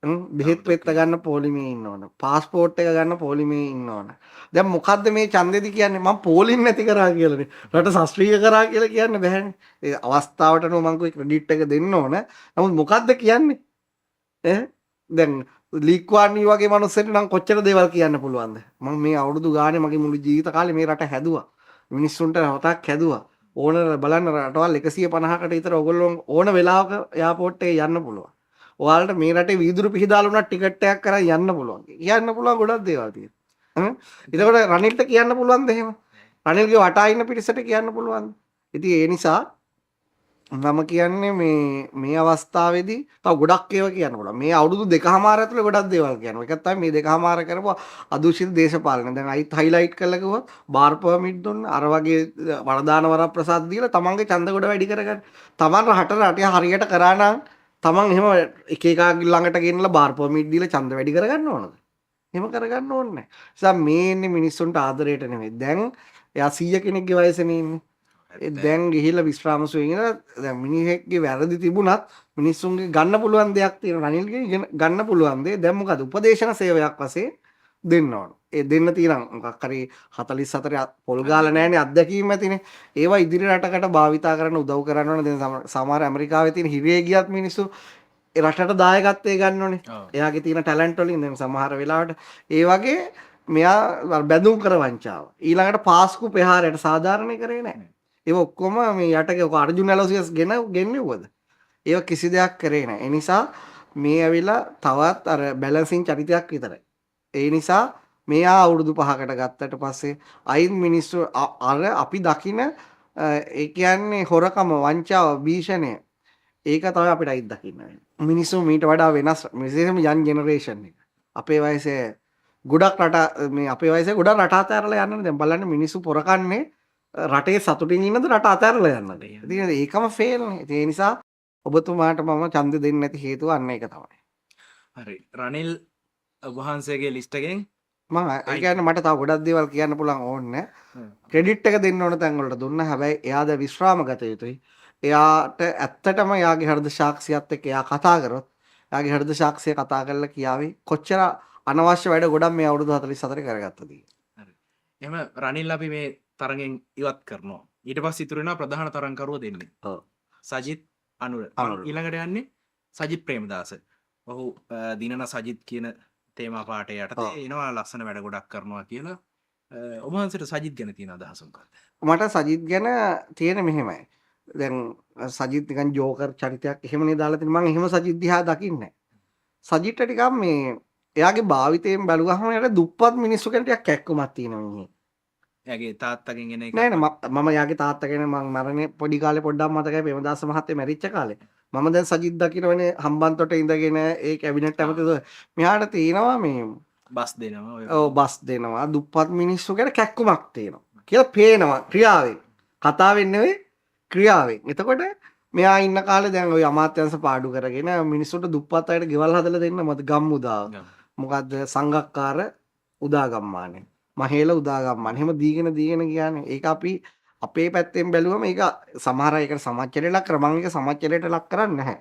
බෙහෙත් පෙත්ත ගන්න පොලිමේ ඉන්න ඕන. පාස්පෝර්ට් එක ගන්න පොලිමේ ඉන්න ඕන. දැන් මොකද්ද මේ ඡන්දෙදි කියන්නේ? මම පොලිම් නැති කරා කියලානේ. රට ශාස්ත්‍රීය කරා කියලා කියන්න බෑනේ. ඒ අවස්ථාවට නෝ මං කිව්වේ ක්‍රෙඩිට් එක දෙන්න ඕන. නමුත් මොකද්ද කියන්නේ? දැන් ලීක්වානී වගේ මනුස්සෙට නම් කොච්චර දේවල් කියන්න පුළුවන්ද? මම මේ අවුරුදු ගානේ මගේ මුළු ජීවිත කාලේ මේ රට හැදුවා. මිනිස්සුන්ට හතක් හැදුවා. ඕන බලන්න රටවල් 150කට විතර ඔයගොල්ලෝ ඕන වෙලාවක එයාපෝට් එකේ යන්න පුළුවන්. ඔයාලට මේ රටේ වීදුරු පිහිදාලා උනත් ටිකට් එකක් කරන් යන්න පුළුවන්. කියන්න පුළුවන් ගොඩක් දේවල් තියෙනවා. එතකොට රනිල්ට කියන්න පුළුවන්ද එහෙම? රනිල්ගේ වටා ඉන්න පිරිසට කියන්න පුළුවන්ද? ඉතින් ඒ නිසා මම කියන්නේ මේ අවස්ථාවේදී තව ගොඩක් ඒවා කියන්න පුළුවන්. මේ අවුරුදු දෙකමාර ඇතුළේ ගොඩක් දේවල් කියනවා. එකක් තමයි මේ දෙකමාර කරපුව අදූෂිත දේශපාලනය. දැන් අයිත් හයිලයිට් කරලා කිව්වොත් බාර් පර්මිට් දුන්න අර වගේ වරදාන වරප්‍රසාද දීලා තමන්ගේ ඡන්ද ගොඩ වැඩි කරගන්න. තමන් රටේ හරියට කරා නම් තමන් එහෙම එක එක ළඟට ගෙනලා බාර් පර්මිට් දීලා ඡන්ද වැඩි කරගන්න ඕනද? එහෙම කරගන්න ඕනේ නැහැ. ඒ නිසා මේ ඉන්නේ මිනිස්සුන්ට ආදරයට නෙමෙයි. දැන් එයා 100 කෙනෙක්ගේ වයසනේ ඉන්නේ. දැන් ගිහිල්ලා විශ්‍රාමසුවේ ඉඳලා දැන් මිනිහෙක්ගේ වැරදි තිබුණත් මිනිස්සුන්ගේ ගන්න පුළුවන් දෙයක් තියෙනවා. රනිල්ගේ ගන්න පුළුවන් දේ දැන් මොකද උපදේශන සේවයක් වශයෙන් දෙන්න ඕන. ඒ දෙන්න තියෙන මොකක් හරි 44 පොල් ගාලා නැහැනේ අත්දැකීම් ඇතිනේ. ඒවා ඉදිරි රටකට භාවිතා කරන්න උදව් කරන්න ඕන. දැන් සමහර ඇමරිකාවේ තියෙන හිරේ ගියත් මිනිස්සු ඒ රටට දායකත්වයේ ගන්න ඕනේ. එයාගේ තියෙන ටැලන්ට් වලින් දැන් සමහර වෙලාවට ඒ වගේ මෙයා බැඳුම් කර වංචාව. ඊළඟට පාස්කු ප්‍රහාරයට සාධාරණීකරණය නැහැ. ඒ ඔක්කොම මේ යටගේ ඔක අර්ජුන ඇලෝසියස් ගෙන්නෙව්වද? ඒව කිසි දෙයක් කරේ නැහැ. ඒ නිසා මේ ඇවිල්ලා තවත් අර බැලන්සින් චරිතයක් විතරයි. ඒ නිසා මෙයා අවුරුදු 5කට ගත්තට පස්සේ අයින් මිනිස්සු අර අපි දකින ඒ කියන්නේ හොරකම වංචාව භීෂණය ඒක තමයි අපිට අයිත් දකින්න වෙන්නේ. මිනිස්සු මීට වඩා වෙනස් විශේෂයෙන්ම යන් ජෙනරේෂන් එක. අපේ වයසේ ගොඩක් රට මේ අපේ වයසේ ගොඩක් රට අතහැරලා යන්නනේ. දැන් බලන්න මිනිස්සු පොරකන්නේ රටේ සතුටින් ඉන්නද රට අතහැරලා යන්නද? ඉතින් ඒකම ෆේල් නේ. ඒ නිසා ඔබතුමාට මම ඡන්දෙ දෙන්නේ නැති හේතුව අන්න ඒක තමයි. හරි. රනිල් වහන්සේගේ ලිස්ට් එකෙන් මම ඒ කියන්නේ මට තව ගොඩක් දේවල් කියන්න පුළුවන් ඕනේ. ක්‍රෙඩිට් එක දෙන්න ඕන තැන් වලට දුන්නා. හැබැයි එයා ද විශ්‍රාම ගත යුතුයි. එයාට ඇත්තටම එයාගේ හෘද සාක්ෂියත් එක්ක එයා කතා කරොත් එයාගේ හෘද සාක්ෂිය කතා කරලා කියාවි කොච්චර අනවශ්‍ය වැඩ ගොඩක් මේ අවුරුදු 44 කරගත්තද කියලා. හරි. එහෙම රනිල් අපි මේ තරගෙන් ඉවත් කරනවා. ඊට පස්සේ ඉතුරු වෙනවා ප්‍රධාන තරංකරුව දෙන්නේ. ඔව්. සජිත් අනුර. ඊළඟට යන්නේ සජිත් ප්‍රේමදාස. ඔහු දිනන සජිත් කියන තේමා පාඨය යටතේ එනවා ලස්සන වැඩ ගොඩක් කරනවා කියලා. ඔබ වහන්සේට සජිත් ගැන තියෙන අදහස මොකක්ද? මට සජිත් ගැන තියෙන මෙහෙමයි. දැන් සජිත් නිකන් ජෝකර් චරිතයක් එහෙමනේ දාලා තියෙන මම එහෙම සජිත් දිහා දකින්නේ සජිත්ට ටිකක් මේ එයාගේ භාවිතයෙන් බැලුවහම එයාට දුප්පත් මිනිස්සු කෙනෙක් ටිකක් කැක්කුමක් තියෙනවා මිනිහේ. එයාගේ තාත්තගෙන් එන එක නෑ නෑ මම එයාගේ තාත්තා ගැන මම මරණේ පොඩි කාලේ පොඩ්ඩක් මතකයි ප්‍රේමදාස මහත්තයා මැරිච්ච කාලේ. මම දැන් සජිත් දකින්නවනේ හම්බන්තොට ඉඳගෙන ඒ කැබිනට් ඇමතිද මෙහාට තියෙනවා මේ බස් දෙනවා ඔය. ඔව් බස් දෙනවා දුප්පත් මිනිස්සු ගැන කැක්කුමක් තියෙනවා. කියලා පේනවා ක්‍රියාවෙන්. කතාවෙන් නෙවෙයි ක්‍රියාවෙන්. එතකොට මෙයා ඉන්න කාලේ දැන් ওই අමාත්‍යංශ පාඩු කරගෙන මිනිස්සුන්ට දුප්පත් අයට ගෙවල් හදලා දෙන්න මත ගම්මුදාව. මොකද්ද සංගක්කාර උදාගම්මානේ. මහේල උදාගම්මානේ. එහෙම දීගෙන කියන්නේ. ඒක අපි අපේ පැත්තෙන් බැලුවම ඒක සමහර අය ඒකට සමාජචර්යයට ලක් කරා. මම ඒක සමාජචර්යයට ලක් කරන්නේ නැහැ.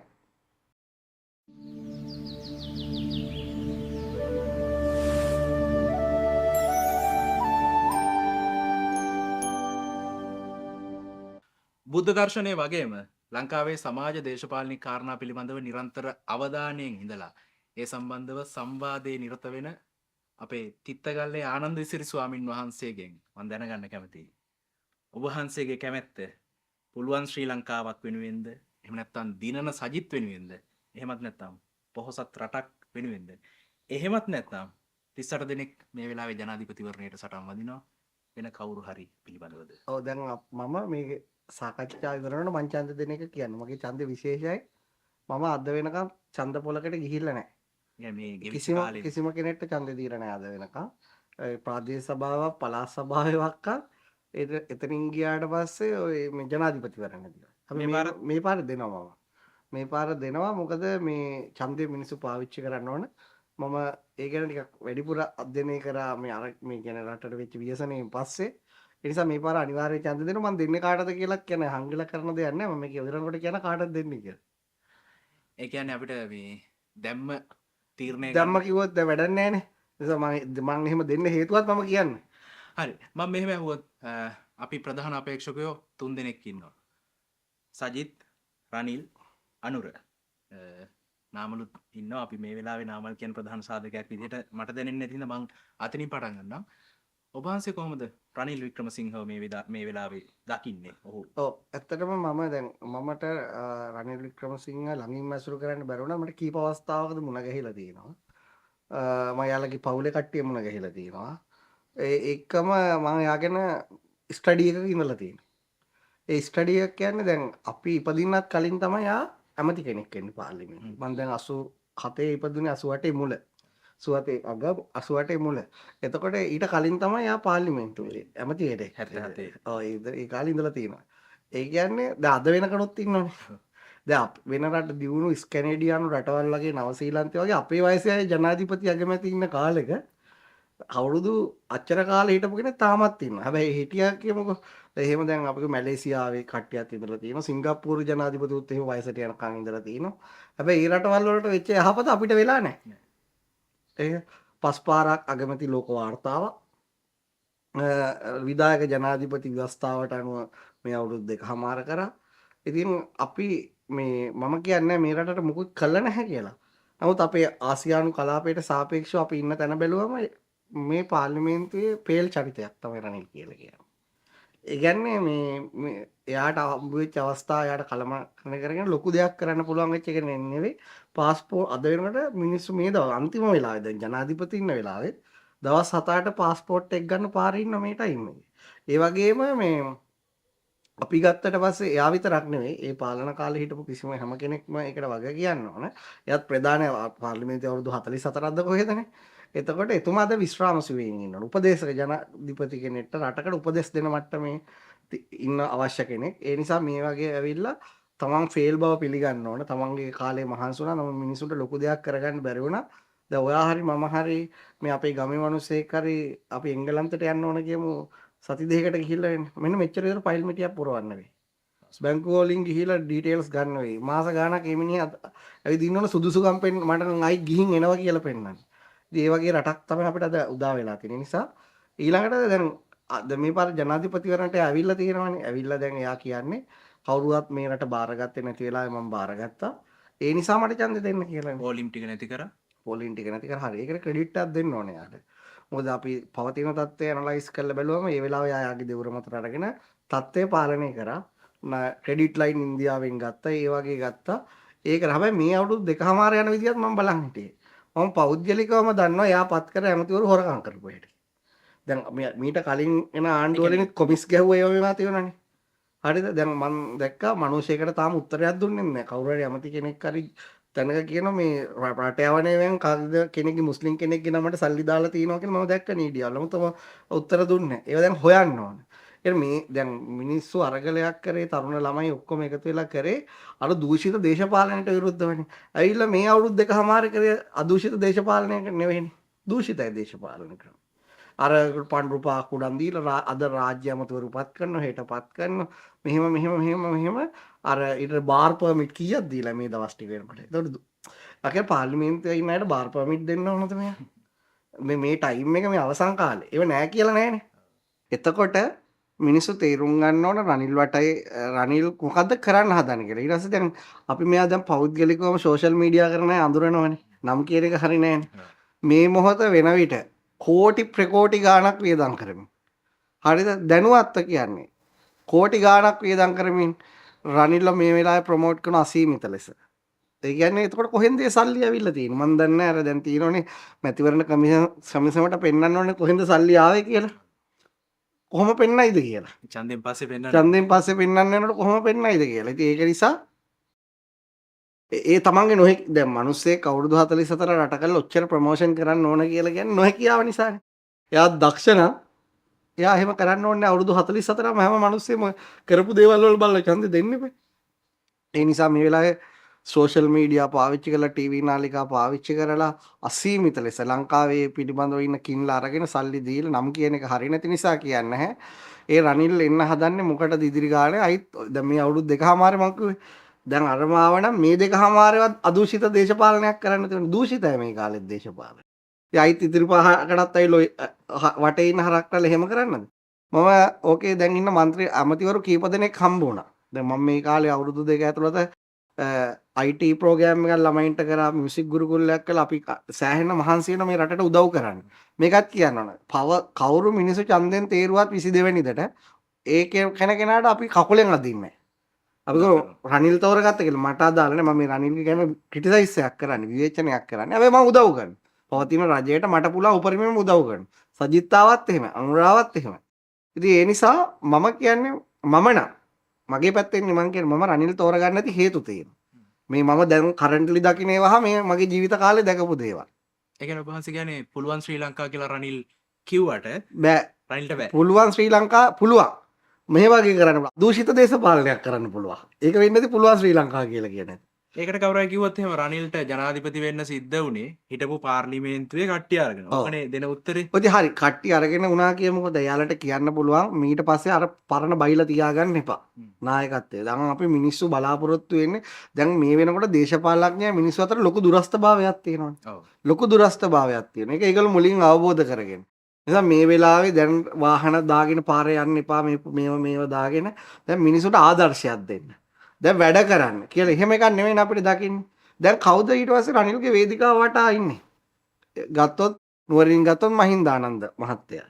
බුද්ධ දර්ශනය වගේම ලංකාවේ සමාජ දේශපාලනික කාරණා පිළිබඳව නිරන්තර අවධානයෙන් ඉඳලා ඒ සම්බන්ධව සංවාදයේ නිරත වෙන අපේ තිත්තගල්ලේ ආනන්ද ඉසිරි ස්වාමින් වහන්සේගෙන් මම දැනගන්න කැමතියි. ඔබ වහන්සේගේ කැමැත්ත පුළුවන් ශ්‍රී ලංකාවක් වෙනුවෙන්ද? එහෙම නැත්නම් දිනන සජිත් වෙනුවෙන්ද? එහෙමත් නැත්නම් පොහොසත් රටක් වෙනුවෙන්ද? එහෙමත් නැත්නම් 38 දෙනෙක් මේ වෙලාවේ ජනාධිපතිවරණයට සටන් වදිනවා වෙන කවුරු හරි පිළිබඳවද? ඔව් දැන් මම මේ සාකච්ඡා ඉවරනකොට මං ඡන්ද දෙන එක කියන්නේ. මගේ ඡන්දේ විශේෂයි. මම අද වෙනකම් ඡන්ද පොලකට ගිහිල්ලා නැහැ. මේ කිසිම කෙනෙක්ට ඡන්ද දීලා නැහැ අද වෙනකම්. ප්‍රාදේශ සභාවක් පළාත් සභාවක්ක එතනින් ගියාට පස්සේ ඔය මේ ජනාධිපතිවරණ දිලා. අපි මේ පාර දෙනවා මම. මේ පාර දෙනවා මොකද මේ ඡන්දේ මිනිස්සු පාවිච්චි කරන්න ඕන. මම ඒ ගැන ටිකක් වැඩිපුර අධ්‍යයනය කරා මේ අර මේ කියන්නේ රටට වෙච්ච ව්‍යසනයෙන් පස්සේ. ඒ නිසා මේ පාර අනිවාර්යයෙන් ඡන්ද දෙනවා. මම දෙන්නේ කාටද කියලා කියන්නේ හංගිලා කරන දෙයක් නෑ. මම මේක ඉවරනකොට කියන කාටද දෙන්නේ කියලා. ඒ කියන්නේ අපිට මේ දැම්ම තීරණය දැම්ම ගන්න. කිව්වොත් දැන් වැඩක් නැහැනේ. ඒ නිසා මම එහෙම දෙන්න හේතුවත් මම කියන්නේ. හරි. මම මෙහෙම ඇහුවොත් අපි ප්‍රධාන අපේක්ෂකයෝ 3 දෙනෙක් ඉන්නවා. සජිත්, රනිල්, අනුර. නාමලුත් ඉන්නවා. අපි මේ වෙලාවේ නාමල් කියන ප්‍රධාන සාධකයක් විදිහට මට දැනෙන්නේ නැති හින්දා මං අතනින් පටන් ගන්නම්. ඔබ වහන්සේ කොහොමද රනිල් වික්‍රමසිංහව මේ වෙලාවේ දකින්නේ? ඔහු ඔව් ඇත්තටම මම දැන් මමට රනිල් වික්‍රමසිංහ ළඟින් ඇසුරු කරන්න බැරි වුණා. මට කීප අවස්ථාවකද මුණ ගැහිලා තියෙනවා. මම යාළගේ පවුලේ කට්ටිය මුණ ගැහිලා තියෙනවා. ඒ එක්කම මම යාගෙන ස්ටඩි එකක ඉඳලා තියෙනවා. ඒ ස්ටඩි එක කියන්නේ දැන් අපි ඉපදින්නත් කලින් තමයි යා ඇමති කෙනෙක් වෙන්නේ පාර්ලිමේන්තුවේ. මම දැන් 87 ඉපදුනේ 88 මුල. 87 අග 88 මුල. එතකොට ඊට කලින් තමයි යා පාර්ලිමේන්තුවේ ඇමති වෙන්නේ. 77. ඔව් ඒ කාලේ ඉඳලා තියෙනවා. ඒ කියන්නේ දැන් අද වෙනකනොත් ඉන්නවනේ. දැන් වෙන රට දියුණු ස්කැනේඩියානු රටවල් වගේ නවසීලන්තය වගේ අපේ වයසේ අය ජනාධිපති අගමැති ඉන්න කාලෙක අවුරුදු අච්චර කාලේ හිටපු කෙනෙක් තාමත් ඉන්නවා. හැබැයි හිටියා කියමුකෝ. එහෙම දැන් අපිට මැලේසියාවේ කට්ටියත් ඉඳලා තියෙනවා. සිංගප්පූරු ජනාධිපතිතුත් එහෙම වයසට යනකම් ඉඳලා තියෙනවා. හැබැයි ඒ රටවල් වලට වෙච්ච යහපත අපිට වෙලා නැහැ. ඒක පස් පාරක් අගමැති ලෝක වාර්තාවක්. විදායක ජනාධිපති ව්‍යවස්ථාවට අනුව මේ අවුරුදු දෙකමාර කරා. ඉතින් අපි මම කියන්නේ මේ රටට මුකුත් කළ නැහැ කියලා. නමුත් අපේ ආසියානු කලාපයට සාපේක්ෂව අපි ඉන්න තැන බැලුවම මේ පාර්ලිමේන්තුවේ පේල් චරිතයක් තමයි රනිල් කියලා කියන්නේ. ඒ කියන්නේ මේ එයාට හම්බ වෙච්ච අවස්ථාව එයාට කලමකරන කරගෙන ලොකු දෙයක් කරන්න පුළුවන් වෙච්ච එක නෙවෙයි. පාස්පෝර්ට් අද වෙනකොට මිනිස්සු මේ දවස් අන්තිම වෙලාවේ දැන් ජනාධිපති ඉන්න වෙලාවේ දවස් 7-8 පාස්පෝර්ට් එක ගන්න පාරේ ඉන්න මේ ටයිම් එකේ. ඒ වගේම මේ අපි ගත්තට පස්සේ එයා විතරක් නෙවෙයි ඒ පාලන කාලේ හිටපු කිසිම හැම කෙනෙක්ම ඒකට වග කියන්න ඕන. එයාත් ප්‍රධාන පාර්ලිමේන්තුවේ අවුරුදු 44ක්ද කොහෙදනේ. එතකොට එතුමා අද විශ්‍රාම සුවයෙන් ඉන්නවා. උපදේශක ජනාධිපති කෙනෙක්ට රටකට උපදෙස් දෙන මට්ටමේ ඉන්න අවශ්‍ය කෙනෙක්. ඒ නිසා මේ වගේ ඇවිල්ලා තමන් ෆේල් බව පිළිගන්න ඕන. තමන්ගේ කාලේ මහන්සි වුණා. නම් මිනිසුන්ට ලොකු දෙයක් කරගන්න බැරි වුණා. දැන් ඔයා හරි මම හරි මේ අපේ ගමේ මිනිස්සෙක් හරි අපි එංගලන්තයට යන්න ඕන කියමු. සති දෙකකට ගිහිල්ලා එන්න. මෙන්න මෙච්චර විතර ෆයිල් මිටියක් පුරවන්න වෙයි. බැංකුව වලින් ගිහිල්ලා ඩීටේල්ස් ගන්න වෙයි. මාස ගාණක් මේ මිනිහා ඇවිත් ඉන්නවනේ සුදුසුකම් පෙන්න මට නම් ආයි ගිහින් එනවා කියලා පෙන්නන්න. ඉතින් ඒ වගේ රටක් තමයි අපිට අද උදා වෙලා තියෙන නිසා ඊළඟට දැන් අද මේ පාර ජනාධිපතිවරණට ඇවිල්ලා තියෙනවානේ. ඇවිල්ලා දැන් එයා කියන්නේ කවුරුවත් මේ රට බාරගත්තේ නැති වෙලාවේ මම බාරගත්තා. ඒ නිසා මට ඡන්දෙ දෙන්න කියලා. පෝලිම් ටික නැති කරා. පෝලිම් ටික නැති කරා. හරි. ඒකට ක්‍රෙඩිට් එකක් දෙන්න ඕනේ යාට. මොකද අපි පවතින තත්ත්වය ඇනලයිස් කරලා බැලුවම ඒ වෙලාවේ යාගේ දෙවුර මතට අරගෙන තත්ත්වය පාලනය කරා. ක්‍රෙඩිට් ලයින් ඉන්දියාවෙන් ගත්තා. ඒ වගේ ගත්තා. ඒක හැබැයි මේ අවුරුදු දෙකමාර යන විදිහත් මම බලන් හිටියේ. මම පෞද්ගලිකවම දන්නවා එයා පත් කර ඇමතිවරු හොරකම් කරපු හැටි. දැන් මීට කලින් එන ආණ්ඩුව වලින් කොමිස් ගැහුවා ඒවා මේවා තියෙනවනේ. හරිද? දැන් මම දැක්කා මනුෂ්‍යයකට තාම උත්තරයක් දුන්නේ නැහැ. කවුරු හරි ඇමති කෙනෙක් හරි තැනක කියනවා මේ රට යවන්නේ කවුද කෙනෙක්ගේ මුස්ලිම් කෙනෙක්ගේ නමට සල්ලි දාලා තියෙනවා කියලා මම දැක්ක නීඩියාවල. මම තම උත්තර දුන්නේ නැහැ. ඒවා දැන් හොයන්න ඕනේ. මේ දැන් මිනිස්සු අරගලයක් කරේ තරුණ ළමයි ඔක්කොම එකතු වෙලා කරේ අර දූෂිත දේශපාලනයට විරුද්ධවනේ. ඇවිල්ලා මේ අවුරුදු දෙකමාර කරේ අදූෂිත දේශපාලනයක නෙවෙයිනේ. දූෂිතයි දේශපාලන ක්‍රම. අර පන්රු පාක් උඩන් දීලා අද රාජ්‍ය අමතවරු පත් කරනවා හෙට පත් කරනවා. මෙහෙම අර ඊට බාර් පර්මිට් කීයක් දීලා මේ දවස් ටික වෙනකොට. ඒතකොට අකේ පාර්ලිමේන්තුවේ ඉන්න අයට බාර් පර්මිට් දෙන්න ඕනද මෙයා? මේ ටයිම් එක මේ අවසන් කාලේ. ඒව නෑ කියලා නෑනේ. එතකොට මිනිස්සු තේරුම් ගන්න ඕන රනිල් මොකද්ද කරන්න හදන කියලා. ඊට පස්සේ දැන් අපි මෙයා දැන් පෞද්ගලිකවම සෝෂල් මීඩියා කරන අය අඳුරනවනේ. නම් කියන එක හරි නෑනේ. මේ මොහොත වෙන විට කෝටි ප්‍රකෝටි ගාණක් වියදම් කරමින්. හරිද? දැනුවත්ව කියන්නේ. කෝටි ගාණක් වියදම් කරමින් රනිල්ව මේ වෙලාවේ ප්‍රොමෝට් කරන අසීමිත ලෙස. ඒ කියන්නේ එතකොට කොහෙන්ද ඒ සල්ලි ඇවිල්ලා තියෙන්නේ? මම දන්නේ නැහැ. අර දැන් තියෙනෝනේ මැතිවරණ කමිෂනට පෙන්වන්න ඕනේ කොහෙන්ද සල්ලි ආවේ කියලා. කොහොම පෙන්නයිද කියලා. ඡන්දෙන් පස්සේ පෙන්නන්න. ඡන්දෙන් පස්සේ පෙන්වන්න යනකොට කොහොම පෙන්නයිද කියලා. ඉතින් ඒක නිසා ඒ තමන්ගේ නොහැක දැන් මිනිස්සෙක් අවුරුදු 44 රට කරලා ඔච්චර ප්‍රොමෝෂන් කරන්න ඕන කියලා කියන්නේ නොහැකියාව නිසානේ. එයා දක්ෂ නම් එයා එහෙම කරන්න ඕනේ අවුරුදු 44ම හැම මිනිස්සෙම කරපු දේවල් වල බලලා ඡන්දෙ දෙන්න එපා. ඒ නිසා මේ වෙලාවේ සෝෂල් මීඩියා පාවිච්චි කරලා ටීවී නාලිකා පාවිච්චි කරලා අසීමිත ලෙස ලංකාවේ පිටිබඳව ඉන්න කින්ලා අරගෙන සල්ලි දීලා නම් කියන එක හරිය නැති නිසා කියන්නේ නැහැ. ඒ රනිල් එන්න හදන්නේ මොකටද ඉදිරි ගානේ අයිත් දැන් මේ අවුරුදු දෙකමාරේ මම කිව්වේ දැන් අරමාව නම් මේ දෙකමාරවත් අදූෂිත දේශපාලනයක් කරන්න තියෙන දූෂිතයි මේ කාලෙත් දේශපාලනය. ඉතින් අයිත් ඉතිරි පහකටත් ඇවිල්ලා වටේ ඉන්න හරක්ටල එහෙම කරන්නද? මම ඕකේ දැන් ඉන්න മന്ത്രി අමතිවරු කීප දෙනෙක් හම්බ වුණා. දැන් මම මේ කාලේ අවුරුදු දෙක ඇතුළත IT ප්‍රෝග්‍රෑම් එකක් ළමයින්ට කරා මියුසික් ගුරුකුලයක් කළා අපි සෑහෙන මහන්සි වෙන මේ රටට උදව් කරන්න. මේකත් කියන්න ඕන. කවුරු මිනිස්සු ඡන්දෙන් තේරුවත් 22 වෙනිදට ඒ කෙනාට අපි කකුලෙන් අදින්නේ අපි රනිල් තෝරගත්ත කියලා මට අදාළ නැහැ. මම මේ රනිල්ගේ ගැන ක්‍රිටිසයිස් එකක් කරන්නේ විවේචනයක් කරන්නේ. හැබැයි මම උදව් කරනවා. පවතින රජයට මට පුළුවන් උපරිමයෙන් උදව් කරනවා. සජිත්තාවත් එහෙම අනුරාවත් එහෙම. ඉතින් ඒ නිසා මම කියන්නේ මම නම් මගේ පැත්තෙන් මම කියන්නේ මම රනිල් තෝරගන්න නැති හේතු තියෙනවා. මේ මම දැන් කරන්ට්ලි දකින්න ඒවා මේ මගේ ජීවිත කාලේ දැකපු දේවල්. ඒ කියන්නේ ඔබ වහන්සේ කියන්නේ පුළුවන් ශ්‍රී ලංකා කියලා රනිල් කිව්වට බෑ. රනිල්ට බෑ. පුළුවන් ශ්‍රී ලංකා පුළුවන්. මේ වගේ කරන්න පුළුවන්. දූෂිත දේශපාලනයක් කරන්න පුළුවන්. ඒක වෙන්නේ නැති පුළුවන් ශ්‍රී ලංකා කියලා කියන්නේ. ඒකට කවුරුහරි කිව්වොත් එහෙම රනිල්ට ජනාධිපති වෙන්න සිද්ධ වුණේ හිටපු පාර්ලිමේන්තුවේ කට්ටිය අරගෙන. ඕකනේ දෙන උත්තරේ. ඔතේ හරි කට්ටිය අරගෙන උනා කියමුකෝ. එයාලට කියන්න පුළුවන් ඊට පස්සේ අර පරණ බයිලා තියාගන්න එපා. නායකත්වය. දැන් අපි මිනිස්සු බලාපොරොත්තු වෙන්නේ දැන් මේ වෙනකොට දේශපාලඥයා මිනිස්සු අතර ලොකු දුරස්ථභාවයක් තියෙනවා. ලොකු දුරස්ථභාවයක් තියෙනවා. ඒක ඒගොල්ලෝ මුලින් අවබෝධ කරගෙන. නිසා මේ වෙලාවේ දැන් වාහන දාගෙන පාරේ යන්න එපා මේව දාගෙන දැන් මිනිසුන්ට ආදර්ශයක් දෙන්න. දැන් වැඩ කරන්න කියලා එහෙම එකක් නෙවෙයි අපිට දකින්නේ. දැන් කවුද ඊට පස්සේ රනිල්ගේ වේදිකාව වටා ඉන්නේ? ගත්තොත් නුවරින් ගත්තොත් මහින්දානන්ද මහත්තයා.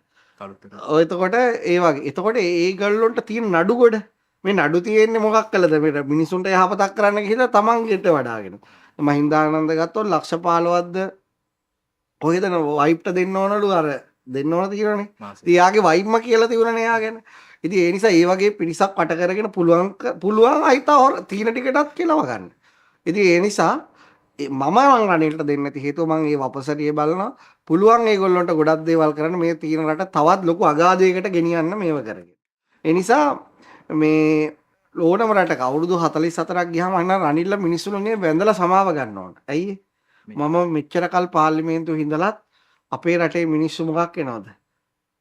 ඔය එතකොට ඒ වගේ. එතකොට ඒගොල්ලොන්ට තියෙන නඩු ගොඩ මේ නඩු තියෙන්නේ මොකක් කළද මේ මිනිසුන්ට යහපතක් කරන්න කියලා තමන්ගෙට වඩාගෙන. මහින්දානන්ද ගත්තොත් ලක්ෂ 15ක්ද කොහෙද වයිප්ට දෙන්න ඕනලු අර දෙන්න ඕනද කියලානේ. ඉතින් යාගේ වයිප්ම කියලා තිබුණනේ යා ගැන. ඉතින් ඒ නිසා ඒ වගේ පිරිසක් වට කරගෙන පුළුවන් අයිතා තීන ටිකටත් කියලාව ගන්න. ඉතින් ඒ නිසා මම රනිල්ට දෙන්න නැති හේතුව මම මේ වපසරිය බලනවා. පුළුවන් ඒගොල්ලන්ට ගොඩක් දේවල් කරන්න මේ තීන රට තවත් ලොකු අගාධයකට ගෙනියන්න මේව කරගෙන. ඒ නිසා මේ ඕනම රටක අවුරුදු 44ක් ගියාම අන්න රනිල්ල මිනිස්සුන්ගේ වැඳලා සමාව ගන්න ඕන. ඇයි මම මෙච්චර කල් පාර්ලිමේන්තුවේ හිඳලත් අපේ රටේ මිනිස්සු මොකක් වෙනවද?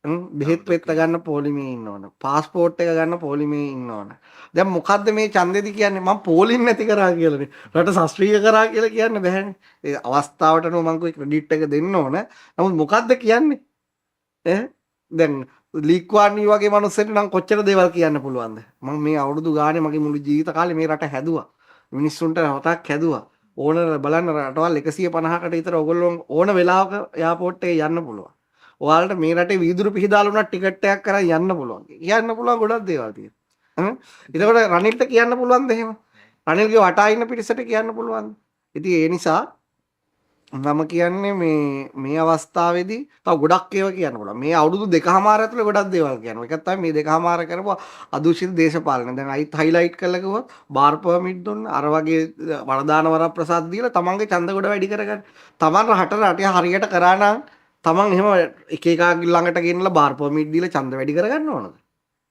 බෙහෙත් පෙත්ත ගන්න පොලිමේ ඉන්න ඕන. පාස්පෝර්ට් එක ගන්න පොලිමේ ඉන්න ඕන. දැන් මොකද්ද මේ ඡන්දෙදි කියන්නේ? මම පොලින් නැති කරා කියලානේ. රට ශාස්ත්‍රීය කරා කියලා කියන්න බෑනේ. ඒ අවස්ථාවට නෝ මං කොයි ක්‍රෙඩිට් එක දෙන්න ඕන. නමුත් මොකද්ද කියන්නේ? දැන් ලීක්වානි වගේ මිනිස්සුන්ට නම් කොච්චර දේවල් කියන්න පුළුවන්ද? මම මේ අවුරුදු ගානේ මගේ මුළු ජීවිත කාලේ මේ රට හැදුවා. මිනිස්සුන්ට හතක් හැදුවා. ඕන බලන්න රටවල් 150කට විතර ඔයගොල්ලෝ ඕන වෙලාවක එයාපෝට් එකේ යන්න පුළුවන්. ඔයාලට මේ රටේ වීදුරු පිහිදාලා උනත් ටිකට් එකක් කරන් යන්න පුළුවන්. කියන්න පුළුවන් ගොඩක් දේවල් තියෙනවා. එතකොට රනිල්ට කියන්න පුළුවන්ද එහෙම? රනිල්ගේ වටා ඉන්න පිරිසට කියන්න පුළුවන්ද? ඉතින් ඒ නිසා මම කියන්නේ මේ අවස්ථාවේදී තව ගොඩක් ඒවා කියන්න පුළුවන්. මේ අවුරුදු දෙකමාර ඇතුලේ ගොඩක් දේවල් කියනවා. ඒකත් තමයි මේ දෙකමාර කරපුවා අදූෂිත දේශපාලන. දැන් අයිත් හයිලයිට් කරලා කිව්වොත් බාර් පර්මිට් දුන්න අර වගේ වරදාන වරප්‍රසාද දීලා තමන්ගේ ඡන්ද ගොඩ වැඩි කරගන්න. තමන් රටේ හරියට කරා නම් තමන් එහෙම එක එක ළඟට ගෙනලා බාර් පර්මිට් දීලා ඡන්ද වැඩි කරගන්න ඕනද?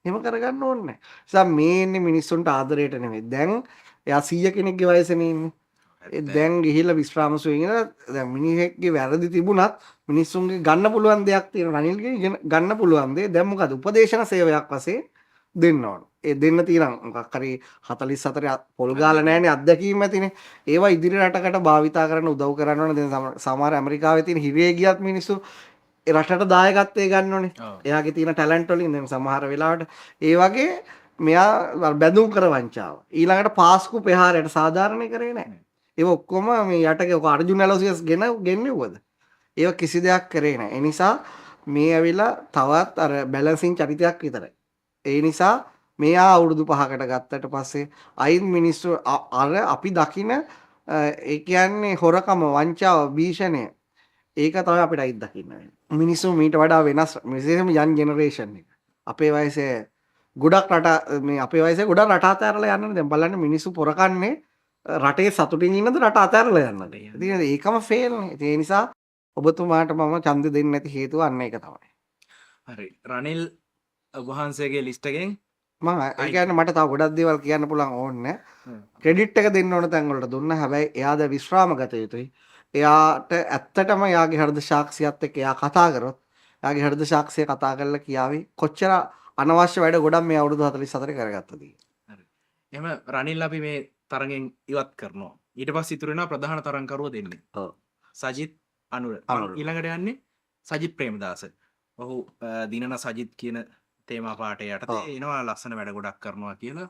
එහෙම කරගන්න ඕනේ නැහැ. ඒ නිසා මේ ඉන්නේ මිනිස්සුන්ට ආදරයට නෙමෙයි. දැන් එයා 100 කෙනෙක්ගේ වයසනේ ඉන්නේ. දැන් ගිහිල්ලා විශ්‍රාම සුවයෙන් දැන් මිනිහෙක්ගේ වැරදි තිබුණත් මිනිස්සුන්ගේ ගන්න පුළුවන් දෙයක් තියෙනවා. රනිල්ගේ ගන්න පුළුවන් දේ දැන් මොකද උපදේශන සේවයක් වශයෙන් දෙන්න ඕන. ඒ දෙන්න තියෙන මොකක් හරි 44 පොල් ගාලා නැහැනේ අත්දැකීම් ඇතිනේ. ඒවා ඉදිරි රටකට භාවිතා කරන්න උදව් කරන්න ඕන. දැන් සමහර ඇමරිකාවේ තියෙන හිරේ ගියත් මිනිස්සු ඒ රටට දායකත්වයේ ගන්න ඕනේ. එයාගේ තියෙන ටැලන්ට් වලින් දැන් සමහර වෙලාවට ඒ වගේ මෙයා බැඳුම් කර වංචාව. ඊළඟට පාස්කු ප්‍රහාරයට සාධාරණේ කරේ නැහැ. ඒ ඔක්කොම මේ යටගේ ඔක අර්ජුන ඇලෝසියස් ගෙන්නෙව්වද? ඒව කිසි දෙයක් කරේ නැහැ. ඒ නිසා මේ ඇවිල්ලා තවත් අර බැලන්සින් චරිතයක් විතරයි. ඒ නිසා මෙයා අවුරුදු 5කට ගත්තට පස්සේ අයින් මිනිස්සු අර අපි දකින ඒ කියන්නේ හොරකම වංචාව භීෂණය ඒක තමයි අපිට අයිත් දකින්න වෙන්නේ. මිනිස්සු මීට වඩා වෙනස් විශේෂයෙන්ම යන් ජෙනරේෂන් එක. අපේ වයසේ ගොඩක් රට මේ අපේ වයසේ ගොඩක් රට අතහැරලා යන්නේ. දැන් බලන්න මිනිස්සු පොරකන්නේ රටේ සතුටින් ඉන්නද රට අතහැරලා යන්නද? ඉතින් ඒකම ෆේල් නේ. ඒ නිසා ඔබතුමාට මම ඡන්ද දෙන්නේ නැති හේතුව අන්න ඒක තමයි. හරි. රනිල් වහන්සේගේ ලිස්ට් එකෙන් මම ඒ කියන්නේ මට තව ගොඩක් දේවල් කියන්න පුළුවන් ඕනේ. ක්‍රෙඩිට් එක දෙන්න ඕන තැන් වලට දුන්නා. හැබැයි එයා ද විශ්‍රාම ගත යුතුයි. එයාට ඇත්තටම එයාගේ හෘද සාක්ෂියත් එක්ක එයා කතා කරොත් එයාගේ හෘද සාක්ෂිය කතා කරලා කියාවි කොච්චර අනවශ්‍ය වැඩ ගොඩක් මේ අවුරුදු 44 කරගත්තද කියලා. හරි. එහෙම රනිල් අපි මේ තරගෙන් ඉවත් කරනවා. ඊට පස්සේ ඉතුරු වෙනවා ප්‍රධාන තරංකරුව දෙන්නේ. ඔව්. සජිත් අනුර. අනුර. ඊළඟට යන්නේ සජිත් ප්‍රේමදාස. ඔහු දිනන සජිත් කියන තේමා පාඨය යටතේ එනවා ලස්සන වැඩ ගොඩක් කරනවා කියලා.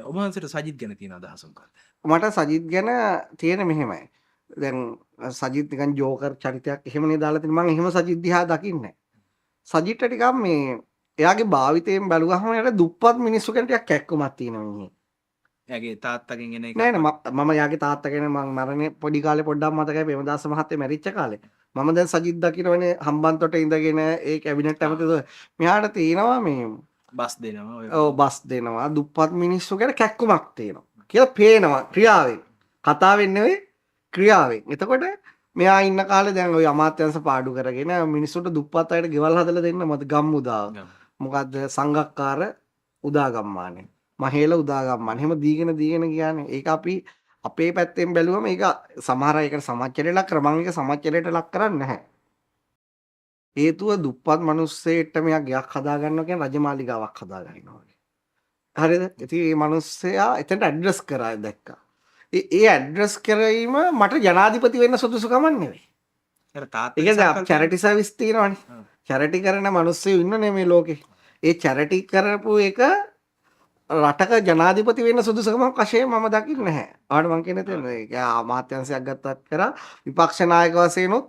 ඔබ වහන්සේට සජිත් ගැන තියෙන අදහස මොකක්ද? මට සජිත් ගැන තියෙන මෙහෙමයි. දැන් සජිත් නිකන් ජෝකර් චරිතයක් එහෙමනේ දාලා තියෙන මම එහෙම සජිත් දිහා දකින්නේ නැහැ. සජිත්ට ටිකක් මේ එයාගේ භාවිතයෙන් බැලුවහම එයාට දුප්පත් මිනිස්සු කෙනෙක් ටිකක් කැක්කමක් තියෙනවා මිනිහේ. එයාගේ තාත්තගෙන් එන එක. නෑ නෑ මම යාගේ තාත්තා ගැන මම මරණේ පොඩි කාලේ පොඩ්ඩක් මතකයි ප්‍රේමදාස මහත්තයා මැරිච්ච කාලේ. මම දැන් සජිත් දකින්නවනේ හම්බන්තොට ඉඳගෙන ඒ කැබිනට් ඇමතිතුමා මෙහාට තියෙනවා මේ බස් දෙනවා ඔය. ඔව් බස් දෙනවා දුප්පත් මිනිස්සු ගැන කැක්කමක් තියෙනවා කියලා පේනවා ක්‍රියාවෙන්. කතාවෙන් නෙවෙයි ක්‍රියාවෙන්. එතකොට මෙයා ඉන්න කාලේ දැන් ওই අමාත්‍යංශ පාඩු කරගෙන මිනිස්සුන්ට දුප්පත් අයට ගෙවල් හදලා දෙන්න මත ගම් උදාව. මොකද්ද සංගක්කාර උදාගම්මානේ. මහේල උදාගම්මාන. එහෙම දීගෙන කියන්නේ. ඒක අපි අපේ පැත්තෙන් බැලුවම ඒක සමහර අය ඒකට සමාජචර්යයට ලක් කරා. මම ඒක සමාජචර්යයට ලක් කරන්නේ නැහැ. හේතුව දුප්පත් මිනිස්සෙට මෙයා ගයක් හදා ගන්නවා කියන්නේ රජමාලිගාවක් හදා ගන්නවා වගේ. හරිද? ඉතින් මේ මිනිස්සයා එතනට ඇඩ්‍රස් කරා දැක්කා. ඒ ඇඩ්‍රස් කිරීම මට ජනාධිපති වෙන්න සුදුසුකමක් නෙවෙයි. අර තාත්තා ඒක දැන් චැරිටි සර්විස් තියෙනවනේ. චැරිටි කරන මිනිස්සු ඉන්නනේ මේ ලෝකේ. ඒ චැරිටි කරපු එක රටක ජනාධිපති වෙන්න සුදුසුකමක් වශයෙන් මම දකින්නේ නැහැ. ආවට මම කියන්නේ තේරෙනවද? ඒක අමාත්‍යංශයක් ගත්තත් කරා විපක්ෂ නායක වශයෙන් උත්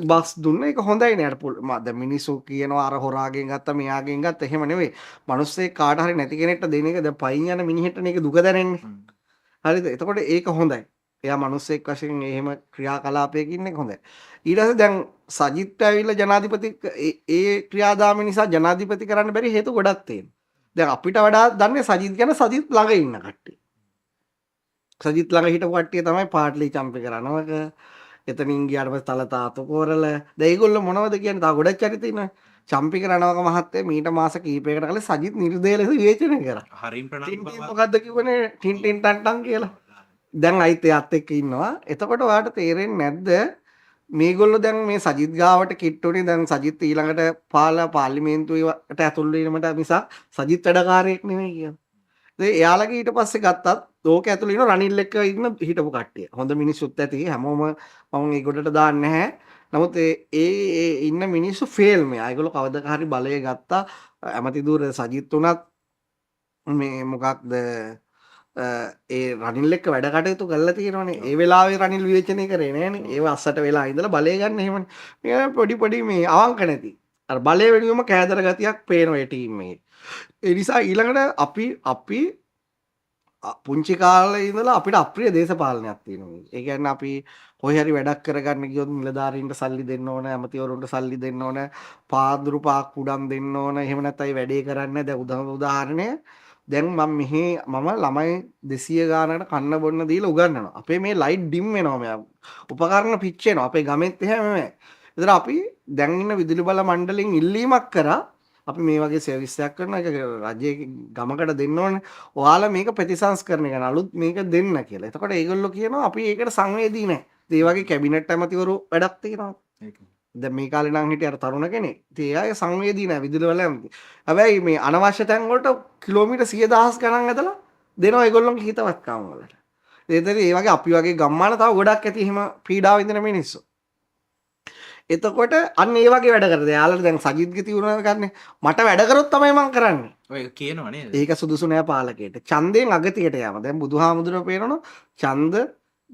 බස් දුන්න ඒක හොඳයි නේ. අර දැන් මිනිස්සු කියනවා අර හොරාගෙන් ගත්තා මෙයාගෙන් ගත්තා එහෙම නෙවෙයි. මිනිස්සේ කාට හරි නැති කෙනෙක්ට දෙන එක දැන් පයින් යන මිනිහෙට මේක දුක දැනෙන්නේ. හරිද? එතකොට ඒක හොඳයි. එයා මිනිස්සෙක් වශයෙන් එහෙම ක්‍රියාකලාපයක ඉන්නේ හොඳයි. ඊට පස්සේ දැන් සජිත් ඇවිල්ලා ජනාධිපති ඒ ක්‍රියාදාම නිසා ජනාධිපති කරන්න බැරි හේතු ගොඩක් තියෙනවා. දැන් අපිට වඩා දන්නේ සජිත් ගැන සජිත් ළඟ ඉන්න කට්ටිය. සජිත් ළඟ හිටපු කට්ටිය තමයි පාට්ලි චම්පි කරනවක. එතනින් ගියාට පස්සේ තල තාතු කෝරල. දැන් ඒගොල්ලෝ මොනවද කියන්නේ? තා ගොඩක් චරිත ඉන්නවා. චම්පි කරනවක මහත්තයා මීට මාස කීපයකට කලින් සජිත් නිර්දය ලෙස විවේචනය කරා. හරිම් ප්‍රණාම ටින් මොකද්ද කිව්වනේ ටින් ටින් ටන් ටන් කියලා. දැන් අයිත් එයාත් එක්ක ඉන්නවා. එතකොට ඔයාලට තේරෙන්නේ නැද්ද මේගොල්ලෝ දැන් මේ සජිත් ගාවට කිට්ටුනේ දැන් සජිත් ඊළඟට පාර්ලිමේන්තුවට ඇතුල් වීමට මිසක් සජිත් වැඩකාරයෙක් නෙමෙයි කියන්නේ. ඉතින් එයාලගේ ඊට පස්සේ ගත්තත් ඕක ඇතුළේ ඉන්න රනිල් එක්ක ඉන්න හිටපු කට්ටිය. හොඳ මිනිස්සුත් ඇති හැමෝම මම ඒ ගොඩට දාන්නේ නැහැ. නමුත් ඒ ඉන්න මිනිස්සු ෆේල් මේ. ඒගොල්ලෝ කවදාක හරි බලය ගත්තා. ඇමති දුර සජිත් උනත් මේ මොකක්ද ඒ රනිල් එක්ක වැඩ කටයුතු කරලා තියෙනවනේ. ඒ වෙලාවේ රනිල් විවේචනය කරේ නෑනේ. ඒව අස්සට වෙලා ඉඳලා බලය ගන්න එහෙමනේ. මේ පොඩි මේ අවංක නැති. අර බලය වෙනුවම කෑදර ගතියක් පේනවා ඒ ටීම් එකේ. ඒ නිසා ඊළඟට අපි පුංචි කාලේ ඉඳලා අපිට අප්‍රිය දේශපාලනයක් තියෙනවා. ඒ කියන්නේ අපි කොහේ හරි වැඩක් කරගන්න ගියොත් නිලධාරීන්ට සල්ලි දෙන්න ඕන, ඇමතිවරුන්ට සල්ලි දෙන්න ඕන, පාදුරු පාක් කුඩම් දෙන්න ඕන. එහෙම නැත්නම් ඒ වැඩේ කරන්නේ දැන් උදාහරණය දැන් මම ළමයි 200 ගානකට කන්න බොන්න දීලා උගන්වනවා. අපේ මේ ලයිට් ඩිම් වෙනවා මෙයා. උපකරණ පිච්චෙනවා. අපේ ගමෙත් එහෙම මේ. ඒතර අපි දැන් ඉන්න විදුලි බල මණ්ඩලයෙන් ඉල්ලීමක් කරා අපි මේ වගේ සර්විස් එකක් කරනවා. ඒක රජයේ ගමකට දෙන්න ඕනේ. ඔයාලා මේක ප්‍රතිසංස්කරණය කරන අලුත් මේක දෙන්න කියලා. එතකොට ඒගොල්ලෝ කියනවා අපි ඒකට සංවේදී නැහැ. ඒ වගේ කැබිනට් ඇමතිවරු වැඩක් තියෙනවා. දැන් මේ කාලේ නම් හිටිය අර තරුණ කෙනෙක්. ඉතින් ඒ අය සංවේදී නැහැ විදුලි වල ඇමති. හැබැයි මේ අනවශ්‍ය තැන් වලට කිලෝමීටර් 100,000 ගණන් ඇදලා දෙනවා ඒගොල්ලෝගේ හිතවත්කම් වලට. ඒතර ඒ වගේ අපි වගේ ගම්මාන තව ගොඩක් ඇති එහෙම පීඩාව විඳින මිනිස්සු. එතකොට අන්න ඒ වගේ වැඩ කරද. යාළුවා දැන් සජිත්ගේ තියුණා ගන්න. මට වැඩ කරොත් තමයි මම කරන්නේ. ඔය කියනවා නේද? ඒක සුදුසු නෑ පාලකයට. ඡන්දයෙන් අගතියට යෑම. දැන් බුදුහාමුදුරුවෝ පේනවනේ ඡන්ද,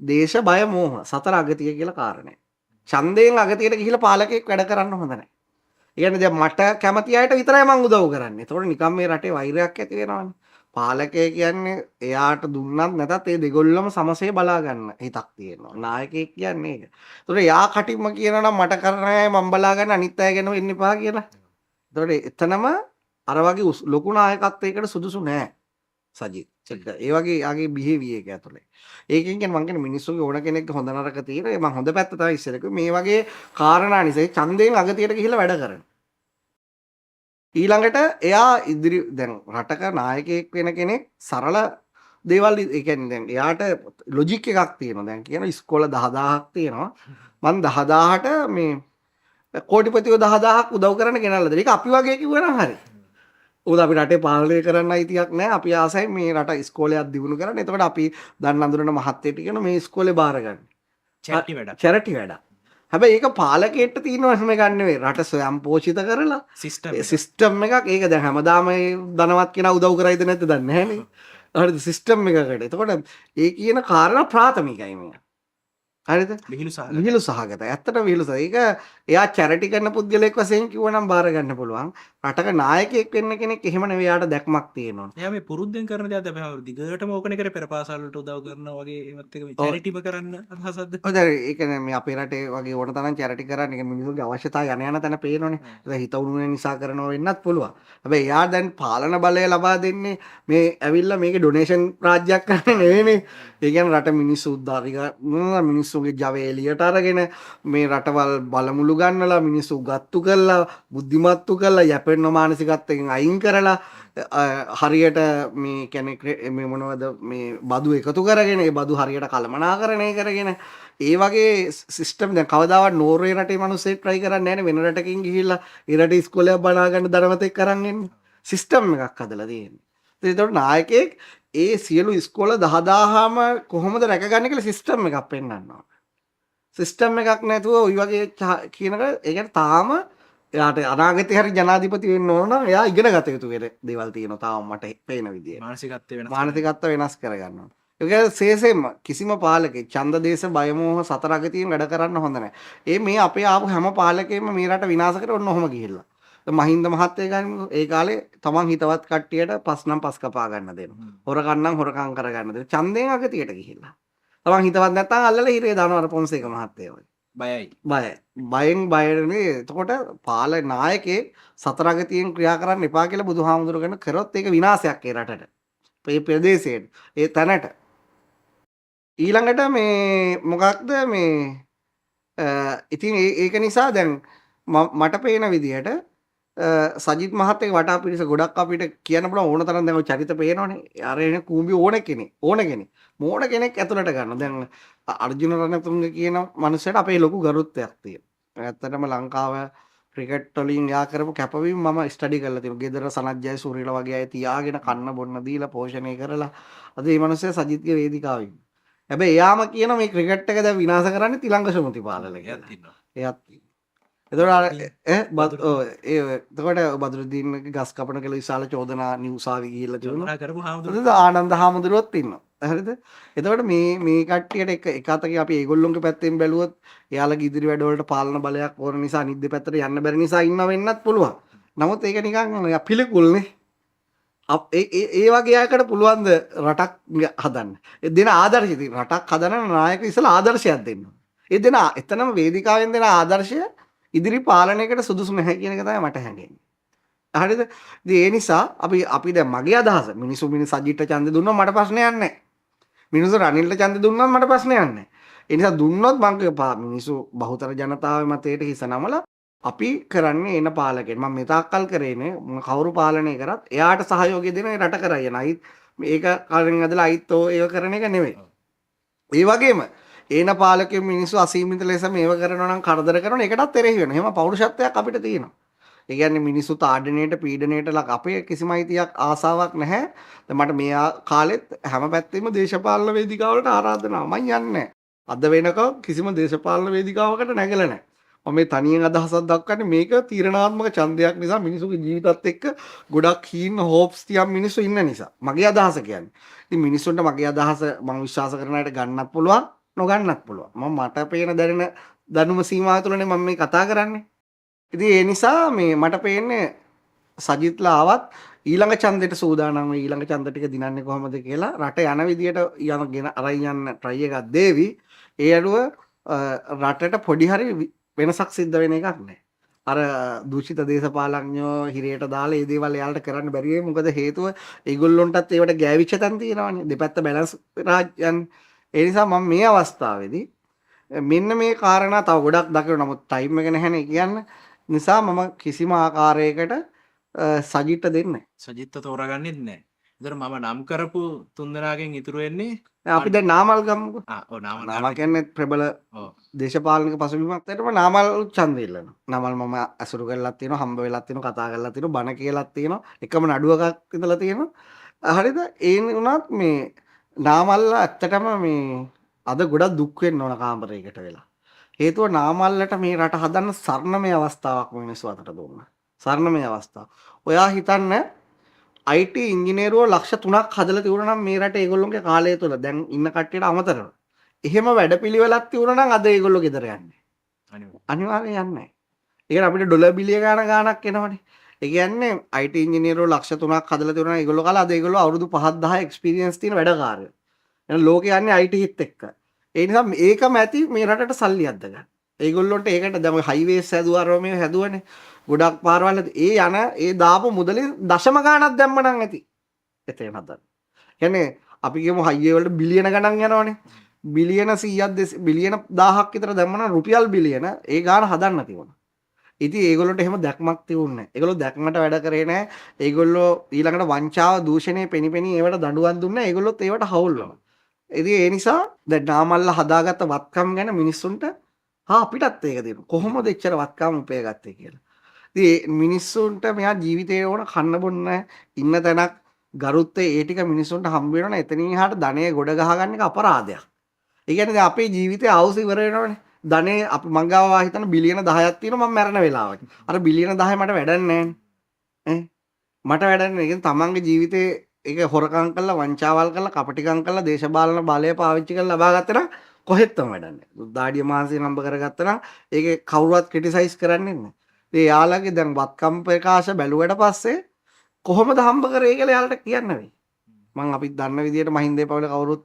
දේශ, බය, මෝහ සතර අගතිය කියලා කාරණේ. ඡන්දයෙන් අගතියට ගිහිලා පාලකයෙක් වැඩ කරන්න හොඳ නැහැ. ඒ කියන්නේ දැන් මට කැමති අයට විතරයි මං උදව් කරන්නේ. ඒතකොට නිකම් මේ රටේ වෛරයක් ඇති වෙනවනේ. පාලකයෙක් කියන්නේ එයාට දුන්නත් නැතත් ඒ දෙගොල්ලම සමසේ බලා ගන්න හිතක් තියෙනවා. නායකයෙක් කියන්නේ ඒක. ඒතකොට එයා කටින්ම කියනවා නම් මට කරන්න අය මම බලා ගන්න අනිත් අය ගැන වෙන්න එපා කියලා. ඒතකොට එතනම අර වගේ ලොකු නායකත්වයකට සුදුසු නෑ සජිත්. ඒ වගේ යාගේ බිහේවියර් එක ඇතුලේ. ඒකෙන් කියන්නේ මං කියන්නේ මිනිස්සුගේ ඕන කෙනෙක්ගේ හොඳ නරක තියෙනවා. මං හොඳ පැත්ත තමයි ඉස්සර කිව්වේ. මේ වගේ කාරණා නිසා ඡන්දයෙන් අගතියට ගිහිල්ලා වැඩ කරන. ඊළඟට එයා ඉදිරි දැන් රටක නායකයෙක් වෙන කෙනෙක් සරල දේවල් ඒ කියන්නේ දැන් එයාට ලොජික් එකක් තියෙනවා. දැන් කියන ඉස්කෝල 10000ක් තියෙනවා. මං 10000ට මේ කෝටිපතිව 10000ක් උදව් කරන්න ගෙනල්ලා දෙන. ඒක අපි වගේ කිව්වනම් හරි. උද අපි රටේ පාලනය කරන්න අයිතියක් නැහැ. අපි ආසයි මේ රට ඉස්කෝලයක් දියුණු කරන්න. එතකොට අපි දන්න අඳුරන මහත්තයෙක් කියන මේ ඉස්කෝලේ බාර ගන්න. චැරිටි වැඩක්. චැරිටි වැඩක්. හැබැයි ඒක පාලකයෙක්ට තියෙනවා එහෙම ගන්න නෙවෙයි. රට ස්වයං පෝෂිත කරලා සිස්ටම් එකක්. ඒක දැන් හැමදාම මේ ධනවත් කෙනා උදව් කරයිද නැද්ද දන්නේ නැහනේ. හරිද? සිස්ටම් එකකට. එතකොට ඒ කියන කාරණා ප්‍රාථමිකයි මේ. හරිද? විහිළු සහගත. ඇත්තට විහිළු සහගත. ඒක එයා චැරිටි කරන පුද්ගලයෙක් වශයෙන් කිව්වනම් බාර ගන්න පුළුවන්. රටක නායකයෙක් වෙන්න කෙනෙක් එහෙම නෙවෙයි. යාට දැක්මක් තියෙනවා. එයා මේ පුරුද්දෙන් කරන දේක්ද අපි දිගටම ඕකනේ කරේ පෙර පාසල් වලට උදව් කරනවා වගේ ඒවත් එක චැරිටිම කරන්න අදහසක්ද? ඔව් දැන් ඒක නේ මේ අපේ රටේ වගේ ඕන තරම් චැරිටි කරන්න. ඒක මිනිස්සුන්ගේ අවශ්‍යතාවය යන තැන පේනවනේ. ඒක හිත උණු නිසා කරනවා වෙන්නත් පුළුවන්. හැබැයි එයා දැන් පාලන බලය ලබා දෙන්නේ මේ ඇවිල්ලා මේකේ ඩොනේෂන් රාජ්‍යයක් කරන්නේ නෙවෙයිනේ. ඒ කියන්නේ රට මිනිස්සු උද්දාරික මිනිස්සුගේ ජවය එළියට අරගෙන මේ රටවල් බලමුළු ගන්නලා මිනිස්සු උගත්තු කරලා බුද්ධිමත්තු කරලා යැපෙන්න මානසිකත්වයෙන් අයින් කරලා හරියට මේ කියන්නේ මේ මොනවද මේ බදු එකතු කරගෙන ඒ බදු හරියට කළමනාකරණය කරගෙන ඒ වගේ සිස්ටම් දැන් කවදාවත් නෝර්වේ රටේ මිනිස්සෙක් try කරන්නේ නැහැ නේ වෙන රටකින් ගිහිල්ලා ඒ රටේ ඉස්කෝලයක් බලා ගන්න ධනවතෙක් අරන් එන්නේ සිස්ටම් එකක් හදලා තියෙන්නේ. ඒතකොට නායකයෙක් ඒ සියලු ඉස්කෝල 10000ම කොහොමද රැකගන්නේ කියලා සිස්ටම් එකක් පෙන්වනවා. සිස්ටම් එකක් නැතුව ওই වගේ කියනක ඒ කියන්නේ තාම එයාට අනාගතේ හරි ජනාධිපති වෙන්න ඕන නම් එයා ඉගෙන ගත යුතු දේවල් තියෙනවා තාම මට පේන විදියට. මානසිකත්වය වෙනස් කරගන්න ඕන. ඒ කියන්නේ සේසෙම කිසිම පාලකෙක් ඡන්ද දේශ බය මෝහ සතර අගතියෙන් වැඩ කරන්න හොඳ නැහැ. මේ අපේ ආපු හැම පාලකයෙක්ම මේ රට විනාශ කරලා ඔන්න ඔහම ගිහිල්ලා. මහින්ද මහත්තයා ගන්න ඒ කාලේ තමන් හිතවත් කට්ටියට පස් නම් පස් කපා ගන්න දෙනවා. හොරකම් නම් හොරකම් කරගන්න දෙනවා. ඡන්දයෙන් අගතියට ගිහිල්ලා. තමන් හිතවත් නැත්නම් අල්ලලා හිරේ දානවා අර පොන්සේක මහත්තයා වගේ. බයයි. බයෙන් බයනේ. එතකොට පාලක නායකයෙක් සතර අගතියෙන් ක්‍රියා කරන්න එපා කියලා බුදුහාමුදුරුවෝ කරොත් ඒක විනාශයක් ඒ රටට. මේ ප්‍රදේශයට. ඒ තැනට. ඊළඟට මේ මොකක්ද මේ ඉතින් ඒක නිසා දැන් මට පේන විදිහට සජිත් මහත්තයාගේ වටා පිරිස ගොඩක් අපිට කියන්න පුළුවන් ඕන තරම් දැන් ඔය චරිත පේනවනේ. අර එන කූඹි ඕන කෙනෙක්. මෝඩ කෙනෙක් ඇතුළට ගන්න. දැන් අර්ජුන රණතුංග කියන මනුස්සයට අපේ ලොකු ගරුත්වයක් තියෙනවා. ඇත්තටම ලංකාව ක්‍රිකට් වලින් යා කරපු කැපවීම මම ස්ටඩි කරලා තියෙනවා. ගෙදර සනත් ජයසූරියලා වගේ අය තියාගෙන කන්න බොන්න දීලා පෝෂණය කරලා අද මේ මනුස්සයා සජිත්ගේ වේදිකාවේ ඉන්නවා. හැබැයි එයාම කියන මේ ක්‍රිකට් එක දැන් විනාශ කරන්නේ තිලංග ශ්‍රමතිපාලල කියලා. එයාත් එතකොට බදුරුද්දීන්ගේ ගස් කපන කියලා විශාල චෝදනා නිවුසාවි ගිහිල්ලා තිබුණා. ආනන්ද හාමුදුරුවෝත් ඉන්නවා. හරිද? එතකොට මේ කට්ටියට එක අතකින් අපි ඒගොල්ලොන්ගේ පැත්තෙන් බැලුවොත් එයාලගේ ඉදිරි වැඩවලට පාලන බලයක් ඕන නිසා නිද්ද පැත්තට යන්න බැරි නිසා ඉන්නව වෙන්නත් පුළුවන්. නමුත් ඒක නිකන් පිළිකුල්නේ. ඒ වගේ අයකට පුළුවන් ද රටක් හදන්න. ඒ දෙන ආදර්ශය රටක් හදන නායක ඉස්සලා ආදර්ශයක් දෙන්න. ඒ දෙන එතනම වේදිකාවෙන් දෙන ආදර්ශය ඉදිරි පාලනයකට සුදුසු නැහැ කියන එක තමයි මට හැඟෙන්නේ. හරිද? ඉතින් ඒ නිසා අපි දැන් මගේ අදහස මිනිස්සු සජිත්ට ඡන්දෙ දුන්නොත් මට ප්‍රශ්නයක් නැහැ. මිනිස්සු රනිල්ට ඡන්දෙ දුන්නොත් මට ප්‍රශ්නයක් නැහැ. ඒ නිසා දුන්නොත් මිනිස්සු බහුතර ජනතාවගේ මතයට හිස නමලා අපි කරන්නේ එන පාලකෙන් මම මෙතාක්කල් කරේනේ කවුරු පාලනය කරත් එයාට සහයෝගය දෙන රට කරයි යන අයිත් මේක කලින් ඇදලා අයිත්තෝ ඒක කරන එක නෙවෙයි. ඒ වගේම ඒන පාලකෙ මිනිස්සු අසීමිත ලෙස මේව කරනවා නම් කරදර කරනවා ඒකටත් එරෙහි වෙනවා. එහෙම පෞරුෂත්වයක් අපිට තියෙනවා. ඒ කියන්නේ මිනිස්සු තාඩනයට පීඩනයට ලක් අපේ කිසිම අයිතියක් ආසාවක් නැහැ. දැන් මට මේ කාලෙත් හැම පැත්තෙම දේශපාලන වේදිකාවලට ආරාධනා මම යන්නේ. අද වෙනකම් කිසිම දේශපාලන වේදිකාවකට නැගලා නැහැ. මම මේ තනියෙන් අදහසක් දක්වන්නේ මේක තීරණාත්මක ඡන්දයක් නිසා මිනිසුගේ ජීවිතත් එක්ක ගොඩක් හීන හොප්ස් තියන් මිනිස්සු ඉන්න නිසා. මගේ අදහස කියන්නේ. ඉතින් මිනිස්සුන්ට මගේ අදහස මම විශ්වාස කරන අයට ගන්නත් පුළුවන් නොගන්නත් පුළුවන්. මට පේන දැනෙන දැනුම සීමාව තුළනේ මම මේ කතා කරන්නේ. ඉතින් ඒ නිසා මේ මට පේන්නේ සජිත්ලා ආවත් ඊළඟ ඡන්දෙට සූදානම් වෙයි ඊළඟ ඡන්ද ටික දිනන්නේ කොහොමද කියලා රට යන විදියට යනගෙන අරන් යන්න try එකක් දෙවි. ඒ අනුව රටට පොඩි හරි වෙනසක් සිද්ධ වෙන එකක් නැහැ. අර දූෂිත දේශපාලඥයෝ හිරේට දාලා මේ දේවල් එයාලට කරන්න බැරි වෙයි. මොකද හේතුව ඒගොල්ලොන්ටත් ඒවට ගෑවිච්ච තැන් තියෙනවානේ. දෙපැත්ත බැලන්ස් රාජ්‍යයන්. ඒ නිසා මම මේ අවස්ථාවේදී මෙන්න මේ කාරණා තව ගොඩක් දකිනවා. නමුත් ටයිම් එක නැහැනේ කියන්න. නිසා මම කිසිම ආකාරයකට සජිත්ට දෙන්නේ නැහැ. සජිත්ට තෝරාගන්නෙත් නැහැ. ඒතර මම නම් කරපු තුන්දෙනාගෙන් ඉතුරු වෙන්නේ අපි දැන් නාමල් ගමුකෝ. නාමල් නාමල් කියන්නේ ප්‍රබල ඔව්. දේශපාලනික පසුබිමක් තියෙනවා. නාමල් ඡන්දය ඉල්ලනවා. නාමල් මම අසුරු කරලත් තියෙනවා, හම්බ වෙලත් තියෙනවා, කතා කරලත් තියෙනවා, බණ කියලාත් තියෙනවා. එකම නඩුවකක් ඉඳලා තියෙනවා. හරිද? ඒ වුණත් මේ නාමල්ලා ඇත්තටම මේ අද ගොඩක් දුක් වෙන්න ඕන කාමරයකට වෙලා. හේතුව නාමල්ලට මේ රට හදන්න සරණමය අවස්ථාවක් මිනිස්සු අතට දුන්නා. සරණමය අවස්ථාව. ඔයා හිතන්න IT ඉංජිනේරුවෝ ලක්ෂ 3ක් හදලා තිබුණා නම් මේ රටේ ඒගොල්ලෝගේ කාලය තුල දැන් ඉන්න කට්ටියට අමතරව. එහෙම වැඩපිළිවෙලක් තිබුණා නම් අද ඒගොල්ලෝ ගෙදර යන්නේ. අනිවාර්යෙන් යන්නේ නැහැ. ඒ කියන්නේ අපිට ඩොලර් බිලියන ගාණක් එනවනේ. ඒ කියන්නේ IT ඉංජිනේරුවෝ ලක්ෂ 3ක් හදලා තිබුණා නම් ඒගොල්ලෝ කාලා අද ඒගොල්ලෝ අවුරුදු 5 10 එක්ස්පීරියන්ස් තියෙන වැඩකාරයෝ. එහෙනම් ලෝකේ යන්නේ IT හිත් එක්ක. ඒ නිසා මේකම ඇති මේ රටට සල්ලි අද්ද ගන්න. ඒගොල්ලොන්ට ඒකට දැන් හයිවේස් හැදුවා මේ හැදුවනේ. ගොඩක් පාරවල් ඒ යන ඒ දාපු මුදලින් දශම ගාණක් දැම්ම නම් ඇති. එතන හදන්න. කියන්නේ අපි කියමු හයිවේ වලට බිලියන ගණන් යනවනේ. බිලියන 100ක් බිලියන 1000ක් විතර දැම්ම නම් රුපියල් බිලියන ඒ ගාණ හදන්න තිබුණා. ඉතින් ඒගොල්ලොන්ට එහෙම දැක්මක් තිබුණේ නැහැ. ඒගොල්ලෝ දැක්මට වැඩ කරේ නැහැ. ඒගොල්ලෝ ඊළඟට වංචාව, දූෂණය පෙනිපෙනී ඒවට දඬුවම් දුන්නා. ඒගොල්ලොත් ඒවට හවුල් වුණා. ඉතින් ඒ නිසා දැන් නාමල්ලා හදාගත්ත වත්කම් ගැන මිනිස්සුන්ට අපිටත් ඒක දෙනවා. කොහොමද එච්චර වත්කම් උපයගත්තේ කියලා. ඉතින් මිනිස්සුන්ට මෙයා ජීවිතේ ඕන කන්න බොන්න ඉන්න තැනක් ගරුත්වය ඒ ටික මිනිස්සුන්ට හම්බ වෙනවනේ. එතනින් එහාට ධනය ගොඩ ගහගන්න එක අපරාධයක්. ඒ කියන්නේ දැන් අපේ ජීවිතේ ආවුස ඉවර වෙනවනේ. ධනෙ අපි මංගාව හිතන බිලියන 10ක් තියෙනවා මම මැරෙන වෙලාවට. අර බිලියන 10 මට වැඩක් නැහැ නේ. මට වැඩක් නැහැ. ඒ කියන්නේ තමන්ගේ ජීවිතේ ඒක හොරකම් කරලා, වංචාවල් කරලා, කපටිකම් කරලා, දේශපාලන බලය පාවිච්චි කරලා ලබා ගත්තා නම් කොහෙත්ම වැඩක් නැහැ. දාඩිය මාංශය නම්බ කරගත්තා නම් ඒකේ කවුරුවත් ක්‍රිටිසයිස් කරන්නේ නැහැ. ඉතින් යාළගේ දැන් වත්කම් ප්‍රකාශ බැලුවට පස්සේ කොහොමද හම්බ කරේ කියලා යාළට කියන්න වෙයි. මම අපිත් දන්න විදිහට මහින්දේ පවුල කවුරුත්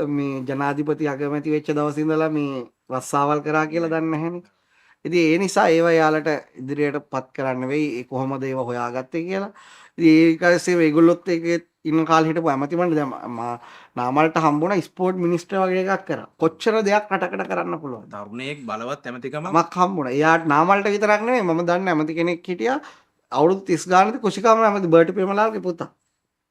මේ ජනාධිපති අගමැති වෙච්ච දවසේ ඉඳලා මේ රස්සාවල් කරා කියලා දන්නේ නැහැනේ. ඉතින් ඒ නිසා ඒව යාළට ඉදිරියට පත් කරන්න වෙයි. ඒ කොහොමද ඒව හොයාගත්තේ කියලා. ඉතින් ඒකසේ ඒගොල්ලොත් ඒකේ ඉන්න කාලේ හිටපු ඇමතිවරුන් දැන් නාමල්ට හම්බුණා ස්පෝර්ට් මිනිස්ටර් වගේ එකක් කරා. කොච්චර දෙයක් රටකට කරන්න පුළුවන්. තරුණයෙක් බලවත් ඇමතිකමක් මක් හම්බුණා. එයාට නාමල්ට විතරක් නෙමෙයි මම දන්න ඇමති කෙනෙක් හිටියා. අවුරුදු 30 ගානකදී කුෂිකාම ඇමති බර්ට් ප්‍රේමලාල්ගේ පුතා.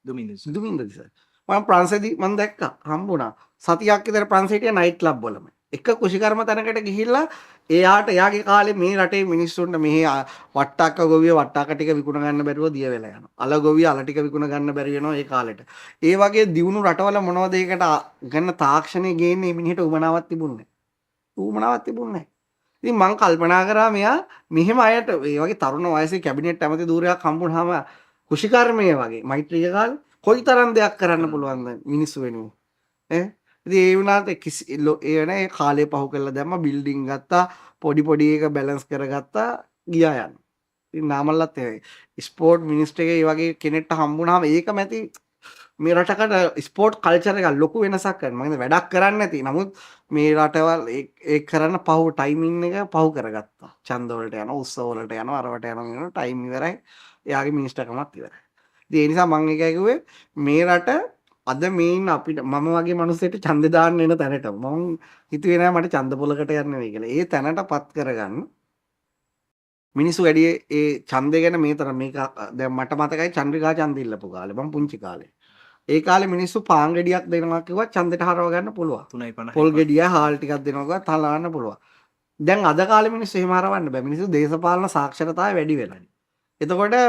දුමින්ද දිසා. මම ප්‍රංශෙදී මම දැක්කා හම්බුණා. සතියක් විතර ප්‍රංශේ හිටියා නයිට් ක්ලබ් වලම. එක කුෂිකර්ම තැනකට ගිහිල්ලා එයාගේ කාලේ මේ රටේ මිනිස්සුන්ට මෙහි වට්ටක්ක ගොවිය වට්ටක්ක ටික විකුණ ගන්න බැරුව දිය වෙලා යනවා. අල ගොවිය අල ටික විකුණ ගන්න බැරි වෙනවා ඒ කාලෙට. ඒ වගේ දියුණු රටවල මොනවද ඒකට ගන්න තාක්ෂණය ගේන්නේ මිනිහට උමනාවක් තිබුණේ නැහැ. උමනාවක් තිබුණේ නැහැ. ඉතින් මං කල්පනා කරා මෙයා මෙහෙම අයට ඒ වගේ තරුණ වයසේ කැබිනට් ඇමති ධූරයක් හම්බුනහම කුෂිකර්මයේ වගේ මෛත්‍රික කාලේ කොයිතරම් දෙයක් කරන්න පුළුවන්ද මිනිස්සු වෙනුවෙන් ඈ ඉතින් ඒ වුණාට ඒ වෙන ඒ කාලේ පහු කරලා දැම්ම බිල්ඩින් ගත්තා පොඩි එක බැලන්ස් කරගත්තා ගියා යන්න. ඉතින් නාමල්ලත් ඒ ස්පෝර්ට් මිනිස්ටර් එකේ ඒ වගේ කෙනෙක්ට හම්බුනහම ඒකම ඇති මේ රටකට ස්පෝර්ට් කල්චර් එක ලොකු වෙනසක් කරනවා. මම වැඩක් කරන්නේ නැති. නමුත් මේ රටවල් ඒ කරන පහු ටයිමින් එක පහු කරගත්තා. ඡන්ද වලට යනවා, උත්සව වලට යනවා, අරවට යනවා ටයිම් ඉවරයි. එයාගේ මිනිස්ටර්කමත් ඉවරයි. ඉතින් ඒ නිසා මම එකයි කිව්වේ මේ රට අද මේ ඉන්න අපිට මම වගේ මිනිස්සෙට ඡන්දේ දාන්න එන තැනට මම හිතුවේ නෑ මට ඡන්ද පොලකට යන්න වෙයි කියලා. ඒ තැනටපත් කරගන්න මිනිස්සු වැඩි ඒ ඡන්දේ ගැන මේ තරම් මේක දැන් මට මතකයි චන්ද්‍රිකා ඡන්ද ඉල්ලපු කාලේ මම පුංචි කාලේ. ඒ කාලේ මිනිස්සු පාන් ගෙඩියක් දෙනවා කිව්වා ඡන්දෙට හරව ගන්න පුළුවන්. 3.50 පොල් ගෙඩිය හාල් ටිකක් දෙනවා කිව්වා තලවන්න පුළුවන්. දැන් අද කාලේ මිනිස්සු එහෙම හරවන්න බෑ. මිනිස්සු දේශපාලන සාක්ෂරතාවය වැඩි වෙලා. එතකොට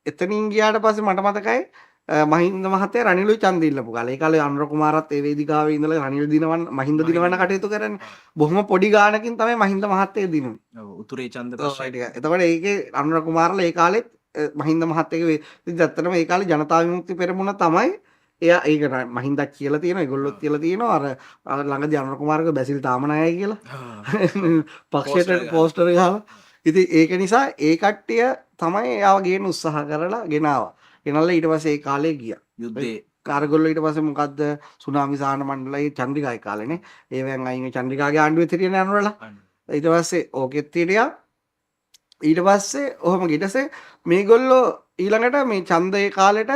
එතනින් ගියාට පස්සේ මට මතකයි මහින්ද මහත්තයා රනිලුයි ඡන්ද ඉල්ලපු කාලේ. ඒ කාලේ අනුර කුමාරත් ඒ වේදිකාවේ ඉඳලා රනිල් දිනවන්න මහින්ද දිනවන්න කටයුතු කරන්නේ. බොහොම පොඩි ගාණකින් තමයි මහින්ද මහත්තයා දිනුනේ. ඔව් උතුරේ ඡන්ද ප්‍රශ්නය ටික. එතකොට ඒකේ අනුර කුමාරලා ඒ කාලෙත් මහින්ද මහත්තයාගේ ඉතින් ඇත්තටම ඒ කාලේ ජනතා විමුක්ති පෙරමුණ තමයි එයා ඒක මහින්දක් කියලා තියෙනවා ඒගොල්ලොත් කියලා තියෙනවා අර ළඟදී අනුර කුමාරගේ බැසිල් තාම නැහැ කියලා. පක්ෂයට පෝස්ටර් ගහලා. ඉතින් ඒක නිසා ඒ කට්ටිය තමයි එයාව ගේන්න උත්සාහ කරලා ගෙනාවා. ගෙනල්ලා ඊට පස්සේ ඒ කාලේ ගියා. යුද්ධේ කාර්ගොල්ලෝ ඊට පස්සේ මොකද්ද සුනාමි සාහන මණ්ඩලයේ චන්ද්‍රිකායි කාලේනේ. ඒවෙන් අයින් චන්ද්‍රිකාගේ ආණ්ඩුවේ හිටියනේ අනුරලා. ඊට පස්සේ ඕකෙත් හිටියා. ඊට පස්සේ ඔහොම ඊටසේ මේගොල්ලෝ ඊළඟට මේ ඡන්දේ කාලෙට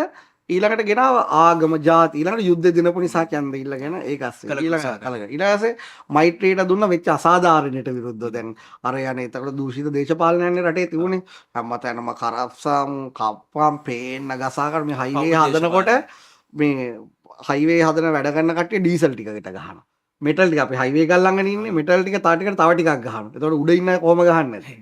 ඊළඟට ගෙනාව ආගම ජාති ඊළඟට යුද්ධ දිනපු නිසා ඡන්ද ඉල්ලගෙන ඒක අස්සේ ඊට පස්සේ මෛත්‍රියට දුන්න වෙච්ච අසාධාරණයට විරුද්ධව දැන් අර යන්නේ එතකොට දූෂිත දේශපාලනයන්නේ රටේ තිබුණේ හැමතැනම කරප්ෂන් කප්පම් පේන්න ගසාකර මේ හයිවේ හදනකොට මේ හයිවේ හදන වැඩ කරන කට්ටිය ඩීසල් ටිකකට ගහනවා. මෙටල් ටික අපි හයිවේ එකක් ළඟ ඉන්නේ මෙටල් ටික තව ටිකකට තව ටිකක් ගහනවා. එතකොට උඩ ඉන්න අය කොහම ගහන්නේ?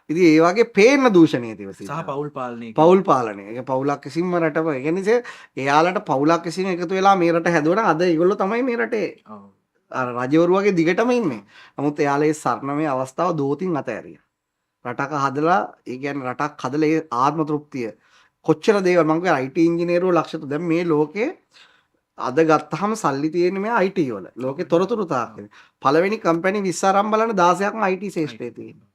ඉතින් ඒ වගේ පේන්න දූෂණය තියෙනවා. සහ පවුල් පාලනය පවුල් පාලනය. ඒක පවුලක් කිසිම රටක ඒ නිසා එයාලට පවුලක් කිසිම එකතු වෙලා මේ රට හැදුවනම් අද ඒගොල්ලෝ තමයි මේ රටේ රජවරු වගේ දිගටම ඉන්නේ. නමුත් එයාලේ සරණමේ අවස්ථාව දෝතින් අතෑරියා. රටක හදලා ඒ කියන්නේ රටක් හදලා ඒ ආත්ම තෘප්තිය කොච්චර දේවල් මම කිය IT ඉංජිනේරුවෝ ලක්ෂතු දැන් මේ ලෝකේ අද ගත්තාම සල්ලි තියෙන්නේ මේ IT වල. ලෝකේ තොරතුරු තාක්ෂණය. පළවෙනි කම්පැනි 20 අරන් බලන 16ක්ම IT ශේෂ්ත්‍රයේ තියෙනවා.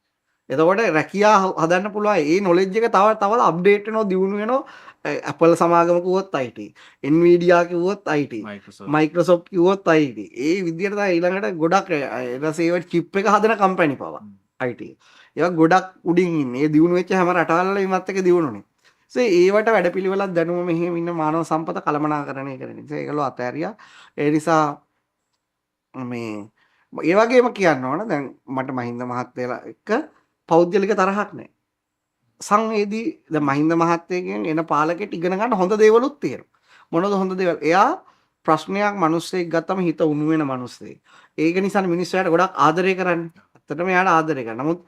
එතකොට රැකියා හදන්න පුළුවන් ඒ නොලෙජ් එක තව අප්ඩේට් වෙනවා දියුණු වෙනවා. Apple සමාගම කිව්වොත් IT, Nvidia කිව්වොත් IT, Microsoft කිව්වොත් IT. ඒ විදිහට තමයි ඊළඟට ගොඩක් ඊට චිප් එක හදන කම්පැනි පවා IT. ඒවා ගොඩක් උඩින් ඉන්නේ. ඒ දියුණු වෙච්ච හැම රටවල ඉමත් එක දියුණුනේ. ඒවට වැඩපිළිවෙලක් දැනුම මෙහෙම ඉන්න මානව සම්පත කළමනාකරණය කරන නිසා ඒගොල්ලෝ අතෑරියා. ඒ නිසා මේ ඒ වගේම කියන්න ඕන දැන් මට මහින්ද මහත්තයලා එක්ක පෞද්ගලික තරහක් නැහැ. සංවේදී දැන් මහින්ද මහත්තයගෙන් එන පාලකෙට ඉගෙන ගන්න හොඳ දේවලුත් තියෙනවා. මොනවද හොඳ දේවල්? එයා ප්‍රශ්නයක් මිනිස්සෙක් ගත්තම හිත උණු වෙන මිනිස්සෙක්. ඒක නිසා මිනිස්සු එයාට ගොඩක් ආදරය කරන්නේ. ඇත්තටම එයාට ආදරය කරනවා. නමුත්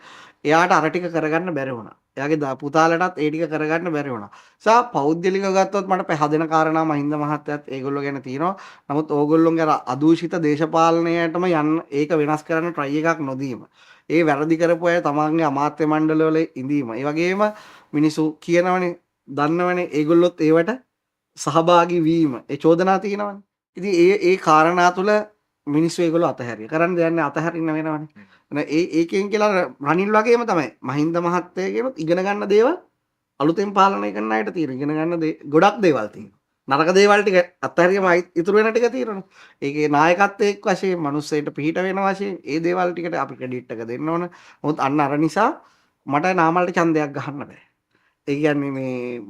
එයාට අර ටික කරගන්න බැරි වුණා. එයාගේ පුතාලටත් ඒ ටික කරගන්න බැරි වුණා. සා පෞද්ගලිකව ගත්තොත් මට හදන කාරණා මහින්ද මහත්තයත් ඒගොල්ලෝ ගැන තියෙනවා. නමුත් ඕගොල්ලෝගේ අර අදූෂිත දේශපාලනයටම යන්න ඒක වෙනස් කරන්න try එකක් නොදීම. ඒ වැරදි කරපු අය තමන්ගේ අමාත්‍ය මණ්ඩලවල ඉඳීම. ඒ වගේම මිනිස්සු කියනවනේ දන්නවනේ ඒගොල්ලොත් ඒවට සහභාගී වීම. ඒ චෝදනා තියෙනවනේ. ඉතින් ඒ කාරණා තුල මිනිස්සු ඒගොල්ලෝ අතහැරියා. කරන්න දෙයක් නැහැ අතහරින්න වෙනවනේ. ඒකෙන් කියලා රනිල් වගේම තමයි මහින්ද මහත්තයගෙනුත් ඉගෙන ගන්න දේවල් අලුතෙන් පාලනය කරන අයට තියෙන ඉගෙන ගන්න ගොඩක් දේවල් තියෙනවා. නරක දේවල් ටික අත්හැරියම ඉතුරු වෙන ටික තියෙනවා. ඒකේ නායකත්වයක් වශයෙන් මිනිස්සෙට පිහිට වෙන වශයෙන් ඒ දේවල් ටිකට අපි ක්‍රෙඩිට් එක දෙන්න ඕන. මොකද අන්න අර නිසා මට නාමල්ට ඡන්දයක් ගහන්න බෑ. ඒ කියන්නේ මේ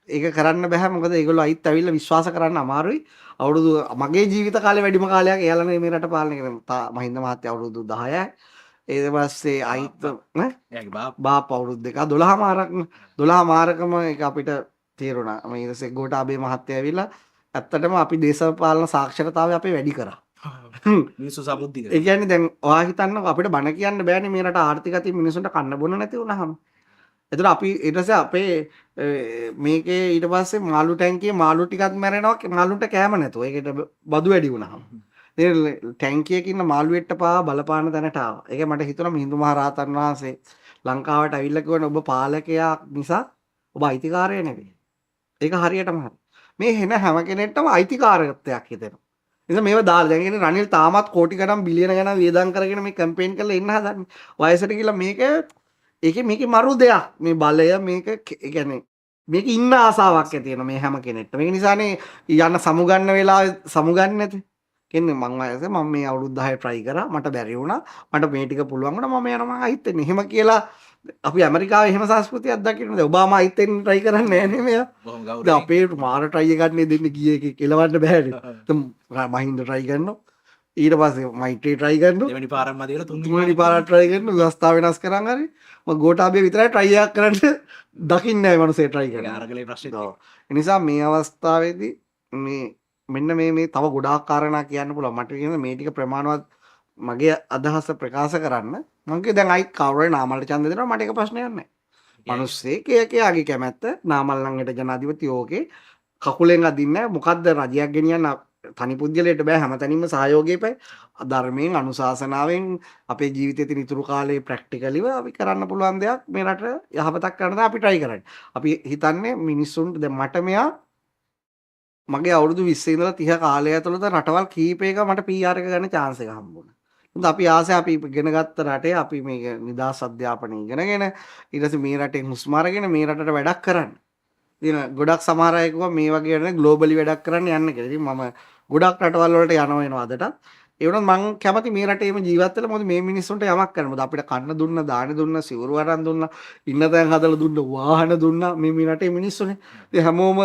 ඒක කරන්න බෑ මොකද ඒගොල්ලෝ අයිත් ඇවිල්ලා විශ්වාස කරන්න අමාරුයි. අවුරුදු මගේ ජීවිත කාලේ වැඩිම කාලයක් එයාලා මේ රට පාලනය කරා. මහින්ද මහත්තයා අවුරුදු 10යි. ඊට පස්සේ අයිත් නේ එයාගේ බාප්පා අවුරුදු 2 12 මාරක්ම 12 මාරකම ඒක අපිට තේරුණා. ඊට පස්සේ ගෝඨාභය මහත්තයා ඇවිල්ලා ඇත්තටම අපි දේශපාලන සාක්ෂරතාවය අපේ වැඩි කරා. මිනිස්සු සමුද්දි කරා. ඒ කියන්නේ දැන් ඔයා හිතන්නකෝ අපිට බණ කියන්න බෑනේ මේ රට ආර්ථිකතිය මිනිසුන්ට කන්න බොන්න නැති වුණාම. එතකොට අපි ඊට පස්සේ අපේ මේකේ ඊට පස්සේ මාළු ටැංකියේ මාළු ටිකක් මැරෙනවා මාළුන්ට කෑම නැතුව. ඒකට බදු වැඩි වුණාම. ටැංකියක ඉන්න මාළුවෙට්ට පා බලපාන තැනට ආවා. ඒක මට හිතුණා මිහිඳු මහ රහතන් වහන්සේ ලංකාවට ඇවිල්ලා කිව්වනේ ඔබ පාලකයා නිසා ඔබ අයිතිකාරය නෙවෙයි. ඒක හරියටම හරි. මේ හෙන හැම කෙනෙක්ටම අයිතිකාරකත්වයක් හිතෙනවා. ඉතින් මේව දාලා දැන් කියන්නේ රනිල් තාමත් කෝටි ගණන් බිලියන ගණන් වියදම් කරගෙන මේ කැම්පේන් කරලා ඉන්න හදන්නේ. වයසට ගිහලා මේකේ මරු දෙයක්. මේ බලය මේක ඒ කියන්නේ මේක ඉන්න ආසාවක් ඇති වෙනවා මේ හැම කෙනෙක්ට. මේක නිසානේ යන්න සමුගන්න වෙලාවේ සමුගන්නේ නැති. කියන්නේ මං වයසේ මම මේ අවුරුදු 10 try කරා මට බැරි වුණා. මට මේ ටික පුළුවන් වුණා මම යනවා මම අයිත් වෙන්නේ. එහෙම කියලා අපි ඇමරිකාවේ එහෙම සංස්කෘතියක් දකින්න දැන් ඔබාමා අයිත් වෙන්න try කරන්නේ නැහැ නේ මෙයා. දැන් අපේ මාර try එකක් නේ දෙන්න ගියේ එකේ කෙලවන්න බෑනේ. මහින්ද try කරනවා. ඊට පස්සේ මෛත්‍රී try කරනවා. දෙවෙනි පාරම මදියලා තුන්වෙනි පාරට try කරනවා. ව්‍යවස්ථාව වෙනස් කරන් හරි. මම ගෝඨාභය විතරයි try එකක් කරන්න දකින්නේ නැහැ මනුස්සේ try කරනවා. අරගලේ ප්‍රශ්නේ. ඒ නිසා මේ අවස්ථාවේදී මේ මෙන්න මේ තව ගොඩාක් කාරණා කියන්න පුළුවන්. මට කියන මේ ටික ප්‍රමාණවත් මගේ අදහස ප්‍රකාශ කරන්න. මම කිය දැන් අයි කවුරුහරි නාමල්ට ඡන්ද දෙනවා මට ඒක ප්‍රශ්නයක් නැහැ. මිනිස්සේ කයාගේ කැමැත්ත නාමල් ළඟට ජනාධිපතියෝගේ කකුලෙන් අදින්නේ මොකද්ද රජයක් ගෙනියන්න තනි පුද්ගලයට බෑ හැමතැනින්ම සහයෝගය පයි. ධර්මයෙන් අනුශාසනාවෙන් අපේ ජීවිතයේ තියෙන ඉතුරු කාලේ ප්‍රැක්ටිකලිව අපි කරන්න පුළුවන් දෙයක් මේ රට යහපතක් කරන්න අපි try කරන්නේ. අපි හිතන්නේ මිනිස්සුන්ට දැන් මට මෙයා මගේ අවුරුදු 20 ඉඳලා 30 කාලය ඇතුළත රටවල් කීපයක මට PR එක ගන්න chance එක හම්බුණා. මොකද අපි ආසයි අපි ඉගෙන ගත්ත රටේ අපි මේක නිදාස් අධ්‍යාපනය ඉගෙනගෙන ඊට පස්සේ මේ රටේ හුස්ම අරගෙන මේ රටට වැඩක් කරන්න. ඉතින් ගොඩක් සමහර අය කිව්වා මේ වගේ නේ ග්ලෝබලි වැඩක් කරන්න යන්න කියලා. ඉතින් මම ගොඩක් රටවල් වලට යනවා වෙනවා අදට. ඒ වුණත් මම කැමති මේ රටේම ජීවත් වෙලා මොකද මේ මිනිස්සුන්ට යමක් කරන්න. මොකද අපිට කන්න දුන්න, දාන දුන්න, සිවුරු අරන් දුන්න, ඉන්න තැන් හදලා දුන්න, වාහන දුන්නා මේ රටේ මිනිස්සුනේ. ඉතින් හැමෝම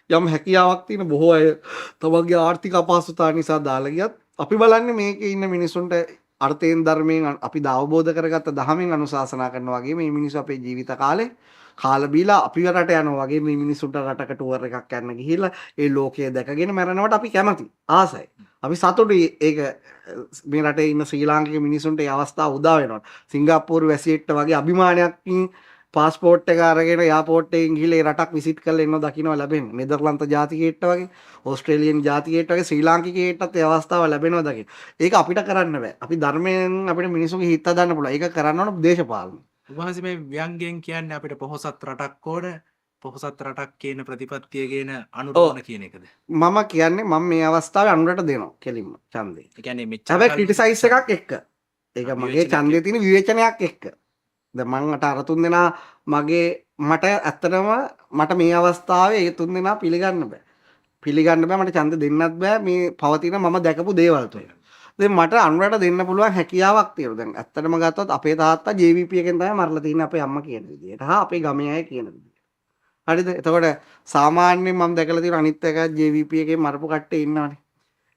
යම් හැකියාවක් තියෙන බොහෝ අය තමන්ගේ ආර්ථික අපහසුතාව නිසා දාලා ගියත් අපි බලන්නේ මේකේ ඉන්න මිනිසුන්ට අර්ථයෙන් ධර්මයෙන් අපි අවබෝධ කරගත්ත දහමෙන් අනුශාසනා කරනවා වගේ මේ මිනිස්සු අපේ ජීවිත කාලේ කාලා බීලා අපි රට යනවා වගේ මේ මිනිස්සුන්ට රටකට ටුවර් එකක් යන්න ගිහිල්ලා ඒ ලෝකය දැකගෙන මැරෙනවට අපි කැමති ආසයි. අපි සතුටුයි ඒක මේ රටේ ඉන්න ශ්‍රී ලාංකික මිනිස්සුන්ට ඒ අවස්ථාව උදා වෙනවා. සිංගප්පූරු වැසියෙක්ට වගේ අභිමානයක්කින් පාස්පෝර්ට් එක අරගෙන එයාපෝට් එකෙන් ගිහලා ඒ රටක් විසිට් කරලා එන්න දකින්න ලැබෙන්නේ. නෙදර්ලන්ත ජාතිකයෙක්ට වගේ, ඕස්ට්‍රේලියානු ජාතිකයෙක්ට වගේ ශ්‍රී ලාංකිකයෙක්ටත් ඒ අවස්ථාව ලැබෙනවා දකින්න. ඒක අපිට කරන්න බෑ. අපි ධර්මයෙන් අපිට මිනිස්සුන්ගේ හිත හදන්න පුළුවන්. ඒක කරන්න ඕන දේශපාලන. උභාසි මේ ව්‍යංගයෙන් කියන්නේ අපිට පොහොසත් රටක් ඕන පොහොසත් රටක් කියන ප්‍රතිපත්තිය කියන අනුරෝධන කියන එකද? මම කියන්නේ මම මේ අවස්ථාවේ අනුරට දෙනවා කෙලින්ම ඡන්දේ. ඒ කියන්නේ මෙච්චර හැබැයි ක්‍රිටිසයිස් එකක් එක්ක. ඒක මගේ ඡන්දේ තියෙන විවේචනයක් එක්ක. දැන් මං අර තුන් දෙනා මට ඇත්තටම මට මේ අවස්ථාවේ ඒ තුන් දෙනා පිළිගන්න බෑ. පිළිගන්න බෑ මට ඡන්ද දෙන්නත් බෑ මේ පවතින මම දැකපු දේවල් තුළ. දැන් මට අනුරට දෙන්න පුළුවන් හැකියාවක් තියෙනවා. දැන් ඇත්තටම ගත්තොත් අපේ තාත්තා JVP එකෙන් තමයි මරලා තින්නේ අපේ අම්මා කියන විදිහට. හා අපේ ගමේ අය කියන විදිහට. හරිද? එතකොට සාමාන්‍යයෙන් මම දැකලා තියෙන අනිත් එක JVP එකේ මරපු කට්ටිය ඉන්නවනේ.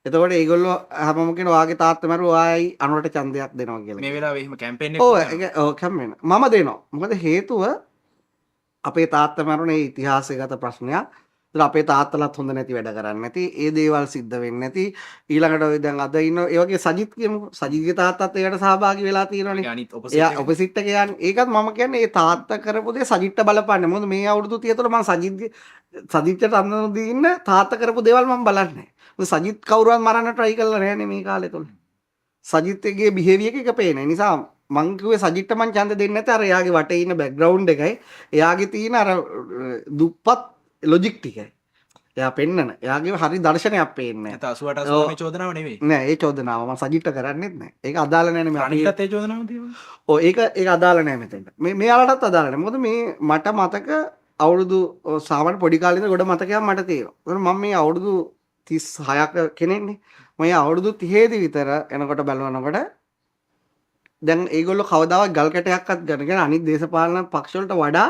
එතකොට ඒගොල්ලෝ හැමෝම කියන ඔයාගේ තාත්තා මරුවා ආයි අනුරට ඡන්දයක් දෙනවා කියලා. මේ වෙලාවේ එහෙම කැම්පේන් එකක් ඔව් කැම්පේන්. මම දෙනවා. මොකද හේතුව අපේ තාත්තා මරුනේ ඉතිහාසගත ප්‍රශ්නයක්. ඒත් අපේ තාත්තලාත් හොඳ නැති වැඩ කරන්නේ නැති. ඒ දේවල් සිද්ධ වෙන්නේ නැති. ඊළඟට ඔය දැන් අද ඉන්න ඒ වගේ සජිත් කියමු. සජිත්ගේ තාත්තත් ඒකට සහභාගී වෙලා තියෙනවනේ. අනිත් එයා ඔපොසිට් එක යන්නේ. ඒකත් මම කියන්නේ ඒ තාත්තා කරපු දේ සජිත්ට බලපන්නේ. මොකද මේ අවුරුදු 30 තුළ මම සජිත්ට අන්නන දින්න තාත්තා කරපු දේවල් මම බලන්නේ. සජිත් කවුරුවත් මරන්න try කරලා නැහැ මේ කාලේ තුල. සජිත්ගේ behavior එක පේන නිසා මං කිව්වේ සජිත්ට මං ඡන්ද දෙන්නේ නැත අර එයාගේ වටේ ඉන්න background එකයි එයාගේ තියෙන අර දුප්පත් logic ටිකයි. එයා පෙන්නන. එයාගේ හරි දර්ශනයක් පේන්නේ නැහැ. 88 88 මේ චෝදනාව නෙවෙයි. නෑ ඒ චෝදනාව මම සජිත්ට කරන්නේත් නෑ. ඒක අදාළ නෑනේ මේ අනිත්ත් ඒ චෝදනාව තියෙනවා. ඔව් ඒක අදාළ නෑ මෙතෙන්ට. මෙයාලටත් අදාළ නෑ. මොකද මේ මට මතක අවුරුදු සාමාන්‍ය පොඩි කාලේ ඉඳන් ගොඩ මතකයක් මට තියෙනවා. මම මේ අවුරුදු 36ක කෙනෙක්නේ. මම අවුරුදු 30 දී විතර එනකොට බලනකොට දැන් ඒගොල්ලෝ කවදාවත් ගල් කැටයක්වත් ගන්නගෙන අනිත් දේශපාලන පක්ෂ වලට වඩා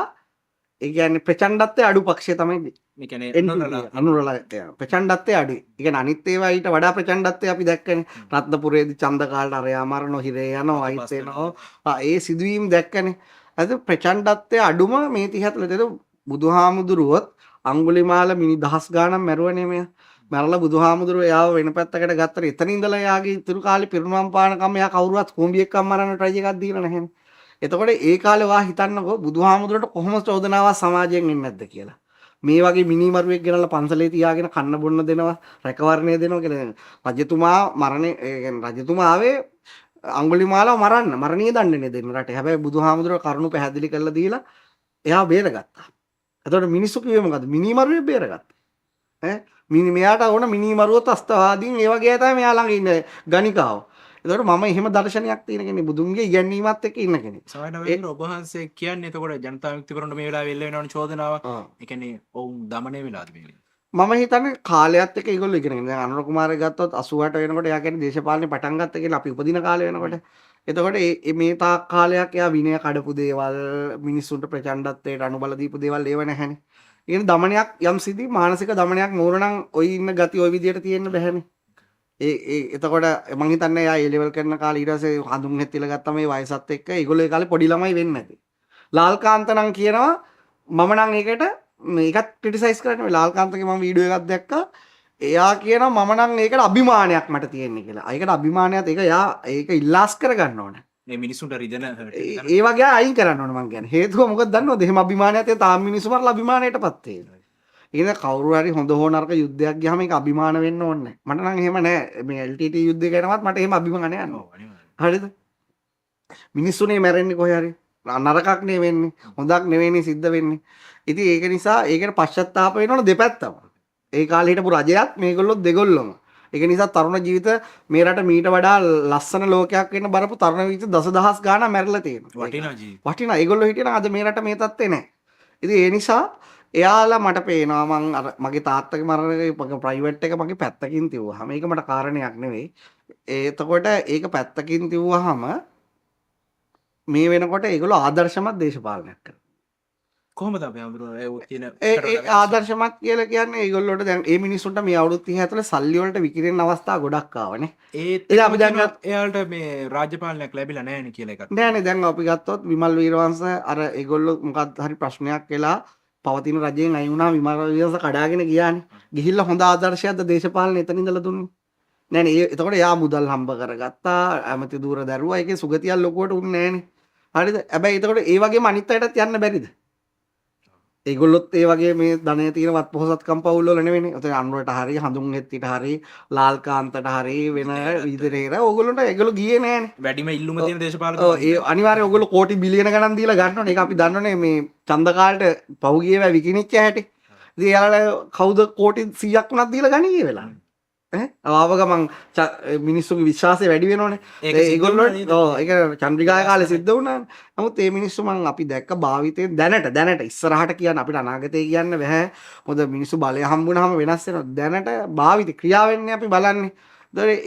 ඒ කියන්නේ ප්‍රචණ්ඩත්වයේ අඩු පක්ෂය තමයි මේ කියන්නේ අනුරලා ප්‍රචණ්ඩත්වයේ අඩුයි. ඒ කියන්නේ අනිත් ඒවා ඊට වඩා ප්‍රචණ්ඩත්වයේ අපි දැක්කනේ. රත්නපුරේදී ඡන්ද කාලට අරයා මරනවා හිරේ යනවා අයිත් වෙනවා. ඒ සිදුවීම් දැක්කනේ. අද ප්‍රචණ්ඩත්වයේ අඩුම මේ 30 ඇතුළත බුදුහාමුදුරුවොත් අඟුලිමාල මිනි දහස් ගාණක් මැරුවනේ මෙයා. මැරලා බුදුහාමුදුරුවෝ එයාව වෙන පැත්තකට ගත්තට එතන ඉඳලා එයාගේ ඉතුරු කාලේ පිරුණම් පානකම් එයා කවුරුවත් කුඹියෙක්කම් මරන්න try එකක් දීලා නැහැනේ. එතකොට ඒ කාලේ වා හිතන්නකෝ බුදුහාමුදුරුවන්ට කොහොම චෝදනාවක් සමාජයෙන් එන්නේ නැද්ද කියලා. මේ වගේ මිනිමරුවෙක් ගෙනල්ලා පන්සලේ තියාගෙන කන්න බොන්න දෙනවා, රැකවරණය දෙනවා කියලා. රජතුමා රජතුමා ආවේ අඟුලිමාලව මරණීය දඬුවම් දෙන්න රටේ. හැබැයි බුදුහාමුදුරුවෝ කරුණු පැහැදිලි කරලා දීලා එයා බේරගත්තා. එතකොට මිනිස්සු කිව්වේ මොකද්ද? මිනිමරුවෙක් බේරගත්තා. මෙයාට ඕන මිනිමරුවෝ තස්තවාදීන් ඒ වගේ තමයි මෙයා ළඟ ඉන්න ගණිකාව. එතකොට මම එහෙම දර්ශනයක් තියෙන කෙනෙක් බුදුන්ගේ ඉගැන්වීමත් එක්ක ඉන්න කෙනෙක්. සමහරවිට ඔබ වහන්සේ කියන්නේ එතකොට ජනතා විමුක්ති පෙරමුණ මේ වෙලාවේ එල්ල වෙනවනේ චෝදනාවක්. ඒ කියන්නේ ඔවුන් দমনය වෙලාද මේ වෙලාවේ? මම හිතන්නේ කාලයත් එක්ක ඒගොල්ලෝ ඉගෙනගෙන දැන් අනුර කුමාරය ගත්තොත් 88 වෙනකොට එයා කියන්නේ දේශපාලනේ පටන් ගත්ත කියලා අපි උපදින කාලේ වෙනකොට. එතකොට මේ තාක් කාලයක් එයා විනය කඩපු දේවල් මිනිස්සුන්ට ප්‍රචණ්ඩත්වයට අනුබල දීපු දේවල් ඒව නැහැනේ. ඉතින් දමනයක් යම් සිදි මානසික දමනයක් නෝරනම් ඔය ඉන්න ගති ඔය විදියට තියෙන්න බෑනේ. එතකොට මම හිතන්නේ එයා ඒ ලෙවල් කරන කාලේ ඊට පස්සේ හඳුන් හෙත්තිල ගත්තා මේ වයසත් එක්ක ඒගොල්ලෝ ඒ කාලේ පොඩි ළමයි වෙන්නේ නැති. ලාල්කාන්ත නම් කියනවා මම නම් ඒකට මේකත් ක්‍රිටිසයිස් කරන්නේ මේ ලාල්කාන්තගේ මම වීඩියෝ එකක් දැක්කා. එයා කියනවා මම නම් ඒකට අභිමානයක් මට තියෙන්නේ කියලා. ඒකට අභිමානයත් ඒක ඉල්ලාස් කරගන්න ඕනේ. මේ මිනිසුන්ට රිදෙන ඒ වගේ අයින් කරන්න ඕනේ මං කියන්නේ. හේතුව මොකද දන්නවද? එහෙම අභිමානයක් තියෙන තාම මිනිස්සු මරලා අභිමානයටපත් වෙනවා. ඉතින් කවුරු හරි හොඳ හෝ නරක යුද්ධයක් ගියාම ඒක අභිමාන වෙන්න ඕනේ නැහැ. මට නම් එහෙම නැහැ. මේ LTT යුද්ධය ගැනවත් මට එහෙම අභිමානයක් නැහැ. හරිද? මිනිස්සුනේ මැරෙන්නේ කොහේ හරි. නරකක් නේ වෙන්නේ. හොඳක් නෙවෙයිනේ සිද්ධ වෙන්නේ. ඉතින් ඒක නිසා ඒකට පශ්චාත්තාප වෙනවනේ දෙපැත්තම. ඒ කාලේ හිටපු රජයත් මේගොල්ලොත් දෙගොල්ලොම. ඒක නිසා තරුණ ජීවිත මේ රට මීට වඩා ලස්සන ලෝකයක් වෙන්න බරපු තරුණ ජීවිත දසදහස් ගාණක් මැරිලා තියෙනවා. වටිනා ජීවිත. වටිනා. ඒගොල්ලෝ හිටියනම් අද මේ රට මේ තත්ත්වේ නැහැ. ඉතින් ඒ නිසා එයාලා මට පේනවා මං අර මගේ තාත්තගේ මරණය ප්‍රයිවට් එක මගේ පැත්තකින් තියුවාම ඒක මට කාරණයක් නෙවෙයි. එතකොට ඒක පැත්තකින් තියුවාම මේ වෙනකොට ඒගොල්ලෝ ආදර්ශමත් දේශපාලනයක් කරනවා. කොහොමද අපි හඳුනන්නේ තියෙන ඒ ආදර්ශමත් කියලා කියන්නේ ඒගොල්ලෝට දැන් ඒ මිනිස්සුන්ට මේ අවුරුදු 30 ඇතුළේ සල්ලි වලට විකිරෙන අවස්ථා ගොඩක් ආවනේ. ඒත් ඉතින් අපි දැන් එයාලට මේ රාජ්‍ය පාලනයක් ලැබිලා නැහැ නේ කියලා එකක්. නෑනේ දැන් අපි ගත්තොත් විමල් වීරවංශ අර ඒගොල්ලෝ මොකක්ද හරි ප්‍රශ්නයක් වෙලා පවතින රජයෙන් අයින් වුණා විමල් වීරවංශ කඩාගෙන ගියානේ. ගිහිල්ලා හොඳ ආදර්ශයක්ද දේශපාලනේ එතන ඉඳලා දුන්නේ. නෑනේ එතකොට එයා මුදල් හම්බ කරගත්තා ඇමති දූර දරුවා ඒකේ සුගතියක් ලොකුවට උන්නේ නෑනේ. හරිද? හැබැයි එතකොට ඒ වගේම අනිත් අයටත් යන්න බැරිද? ඒගොල්ලොත් ඒ වගේ මේ ධනය තියෙන වත් පොහොසත්කම් පවුල් වල නෙවෙයිනේ. ඔතන අනුරට හරි හඳුන් හෙත්තිට හරි ලාල්කාන්තට හරි වෙන විදිහට ඒගොල්ලොන්ට ඒගොල්ලෝ ගියේ නෑනේ. වැඩිම ඉල්ලුම තියෙන දේශපාලක. ඔව් ඒ අනිවාර්යයෙන් ඕගොල්ලෝ කෝටි බිලියන ගණන් දීලා ගන්නවනේ. ඒක අපි දන්නවනේ මේ ඡන්ද කාලේට පහුගිය වෙලාව විකිනිච්ච හැටි. ඉතින් එයාලා කවුද කෝටි 100ක් වුණත් දීලා ගන්නේ වෙලා. ආව ගමන් මිනිස්සුගේ විශ්වාසය වැඩි වෙනවනේ. ඒගොල්ලෝ ඔව් ඒක චන්ද්‍රිකාය කාලේ සිද්ධ වුණා. නමුත් මේ මිනිස්සු මං අපි දැක්ක භාවිතයෙන් දැනට ඉස්සරහට කියන්න අපිට අනාගතේ කියන්න බෑ. මොකද මිනිස්සු බලය හම්බුනහම වෙනස් වෙනවා. දැනට භාවිත ක්‍රියාවෙන්නේ අපි බලන්නේ.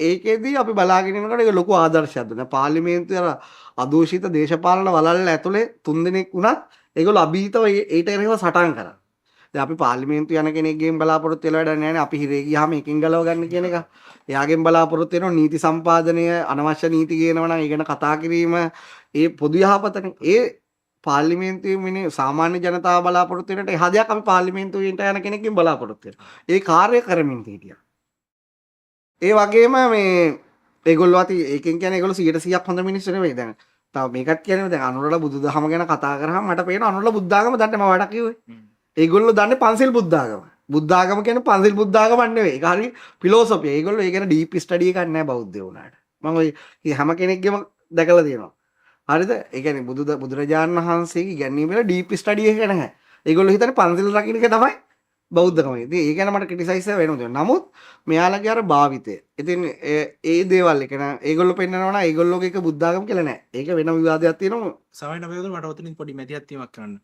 ඒකෙදී අපි බලාගෙන ඉන්නකොට ඒක ලොකු ආදර්ශයක් දුන්නා. පාර්ලිමේන්තුවේ අදූෂිත දේශපාලන වලල්ල ඇතුලේ 3 දෙනෙක් වුණත් ඒගොල්ලෝ අභීතව ඊට එරෙහිව සටන් කරා. දැන් අපි පාර්ලිමේන්තු යන කෙනෙක්ගෙන් බලාපොරොත්තු වෙලා වැඩක් නැහැ නේ. අපි හිරේ ගියාම එකෙන් ගලව ගන්න කියන එක. එයාගෙන් බලාපොරොත්තු වෙනවා නීති සම්පාදනය අනවශ්‍ය නීති ගේනවා නම් ඒ ගැන කතා කිරීම ඒ පොදු යහපතනේ. ඒ පාර්ලිමේන්තුවේ මිනිහ සාමාන්‍ය ජනතාව බලාපොරොත්තු වෙනට එහා දෙයක් අපි පාර්ලිමේන්තුවෙන්ට යන කෙනෙක්ගෙන් බලාපොරොත්තු වෙනවා. ඒ කාර්ය කරමින් හිටියා. ඒ වගේම මේ ඒගොල්ලෝ අති ඒකෙන් කියන්නේ ඒගොල්ලෝ 100%ක් හොඳ මිනිස්සු නෙවෙයි. දැන් තව මේකත් කියන්නේ දැන් අනුරලා බුදුදහම ගැන කතා කරාම මට පේනවා අනුරලා බුද්ධාගම දන්නේ මම වඩා කිව්වේ. ඒගොල්ලෝ දන්නේ පන්සිල් බුද්ධාගම. බුද්ධාගම කියන්නේ පන්සිල් බුද්ධාගමක් නෙවෙයි. ඒක හරි ෆිලොසොෆි. ඒගොල්ලෝ ඒ ගැන ඩීප් ස්ටඩි එකක් නැහැ බෞද්ධයෝ උනාට. මම ඔය හැම කෙනෙක්ගේම දැකලා තියෙනවා. හරිද? ඒ කියන්නේ බුදුරජාණන් වහන්සේගේ ඉගැන්වීම වල ඩීප් ස්ටඩි එක නැහැ. ඒගොල්ලෝ හිතන්නේ පන්සිල් රකින්න එක තමයි බෞද්ධකම. ඉතින් ඒ ගැන මට ක්‍රිටිසයිස් වෙනවා. නමුත් මෙයාලගේ අර භාවිතය. ඉතින් ඒ දේවල් එක නා ඒගොල්ලෝ පෙන්නනවා නම් ඒගොල්ලෝගේ එක බුද්ධාගම කියලා නෑ. ඒක වෙන විවාදයක් තියෙනවා. සමහරවිට අපි මට ඔතනින් පොඩි මැදිහත් වීමක් කරන්න.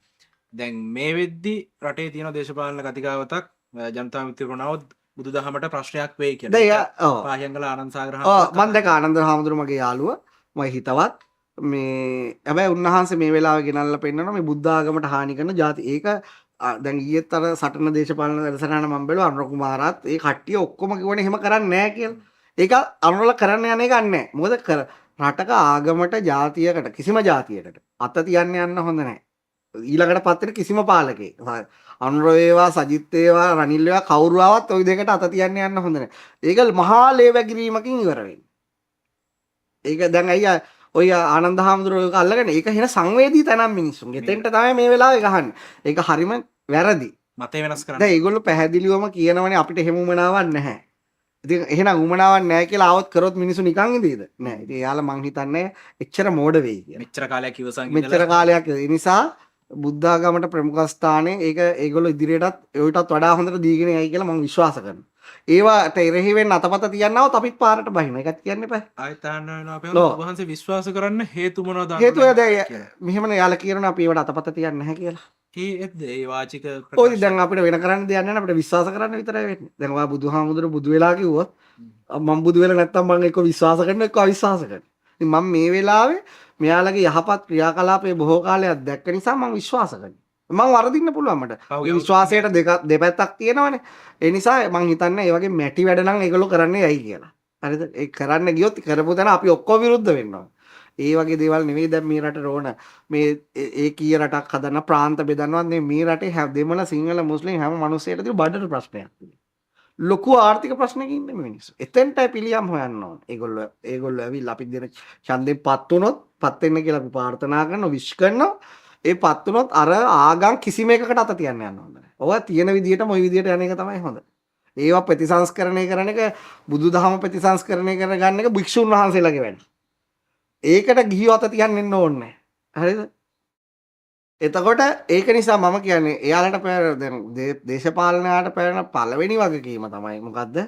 දැන් මේ වෙද්දි රටේ තියෙන දේශපාලන කතිකාවතක් ජනතා මිත්‍ර ප්‍රණාව බුදුදහමට ප්‍රශ්නයක් වෙයි කියලා. දැන් පාහියන්ගල ආනන්ද සාගර මම දැක ආනන්ද හාමුදුරුවෝ මගේ යාළුවා මම හිතවත් මේ හැබැයි උන්වහන්සේ මේ වෙලාවේ ගෙනල්ලා පෙන්නනවා මේ බුද්ධ ආගමට හානි කරන ಜಾති. ඒක දැන් ඊයේත් අර සටන දේශපාලන වැඩසටහන මම බැලුවා අනුර කුමාරත් ඒ කට්ටිය ඔක්කොම කිව්වනේ එහෙම කරන්නේ නැහැ කියලා. ඒක අනුරල කරන්න යන එක නැහැ. මොකද රටක ආගමට ජාතියකට කිසිම ජාතියකට අත තියන්න යන්න හොඳ නැහැ. ඊළඟට පත්තේ කිසිම පාලකේ අනුර වේවා සජිත් වේවා රනිල් වේවා කවුරු ආවත් ওই දෙකට අත තියන්න යන්න හොඳ නැහැ. ඒක මහා ලේ වැගිරීමකින් ඉවර වෙන්නේ. ඒක දැන් අයියා ඔය ආනන්ද හාමුදුරුවෝ අල්ලගෙන ඒක වෙන සංවේදී තනම් මිනිස්සුන්ගේ. එතෙන්ට තමයි මේ වෙලාවේ ගහන්නේ. ඒක හරිම වැරදි. මතය වෙනස් කරන්න. දැන් ඒගොල්ලෝ පැහැදිලිවම කියනවනේ අපිට එහෙම උමනාවක් නැහැ. ඉතින් එහෙනම් උමනාවක් නැහැ කියලා ආවොත් කරොත් මිනිස්සු නිකන් ඉඳීද? නැහැ. ඉතින් එයාලා මං හිතන්නේ එච්චර මෝඩ වෙයි කියලා. මෙච්චර කාලයක් ඉවසන් ඉඳලා මෙච්චර කාලයක් ඒ නිසා බුද්ධාගමට ප්‍රමුඛ ස්ථානයේ ඒක ඒගොල්ලෝ ඉදිරියටත් ඔයිටත් වඩා හොඳට දීගෙන යයි කියලා මම විශ්වාස කරනවා. ඒවට එරෙහි වෙන්න අතපත තියන්නවත් අපිත් පාරට බහින. ඒකත් කියන්න එපා. ආයෙත් අහන්න වෙනවා අපේ වහන්සේ විශ්වාස කරන්න හේතු මොනවද? හේතුව දැන් මෙහෙමනේ යාලා කියනවා අපි ඒවට අතපත තියන්නේ නැහැ කියලා. ඒත් ඒ වාචික ඔය දැන් අපිට වෙන කරන්න දෙයක් නැහැ අපිට විශ්වාස කරන්න විතරයි වෙන්නේ. දැන් ඔයා බුදුහාමුදුරුවෝ බුදු වෙලා කිව්වොත් මම බුදු වෙලා නැත්තම් මම එක්ක විශ්වාස කරනවා එක්ක අවිශ්වාස කරනවා. ඉතින් මම මේ වෙලාවේ මෙයාලගේ යහපත් ක්‍රියාකලාපයේ බොහෝ කාලයක් දැක්ක නිසා මම විශ්වාස කරනවා. මම වරදින්න පුළුවන් මට. විශ්වාසයට දෙපැත්තක් තියෙනවනේ. ඒ නිසා මම හිතන්නේ මේ වගේ මැටි වැඩ නම් ඒගොල්ලෝ කරන්නේ යයි කියලා. හරිද? ඒ කරන්න ගියොත් කරපු තැන අපි ඔක්කොම විරුද්ධ වෙනවා. ඒ වගේ දේවල් නෙවෙයි දැන් මේ රටට ඕන. මේ ඒ කීය රටක් හදන්න ප්‍රාන්ත බෙදන්නවත් නෙවෙයි මේ රටේ දෙමළ සිංහල මුස්ලිම් හැම මිනිස්සෙට තියෙන බඩට ප්‍රශ්නයක් තියෙනවා. ලොකු ආර්ථික ප්‍රශ්නකින් ඉන්නේ මේ මිනිස්සු. එතෙන්ටයි පිළියම් හොයන්න ඕන. ඒගොල්ලෝ ඇවිල්ලා අපි දෙන ඡන්දෙන් පත් වුණොත් පත් වෙන්න කියලා අපි ප්‍රාර්ථනා කරනවා විශ් කරනවා. ඒ පත් වුණොත් අර ආගම් කිසිම එකකට අත තියන්න යන්න හොඳ නැහැ. ඔය තියෙන විදිහටම ওই විදිහට යන එක තමයි හොඳ. ඒවා ප්‍රතිසංස්කරණය කරන එක බුදුදහම ප්‍රතිසංස්කරණය කරගන්න එක භික්ෂුන් වහන්සේලාගේ වැඩ. ඒකට ගිහිව අත තියන්න එන්න ඕනේ නැහැ. හරිද? එතකොට ඒක නිසා මම කියන්නේ එයාලට දැන් දේශපාලනයට පැන පළවෙනි වගකීම තමයි මොකද්ද?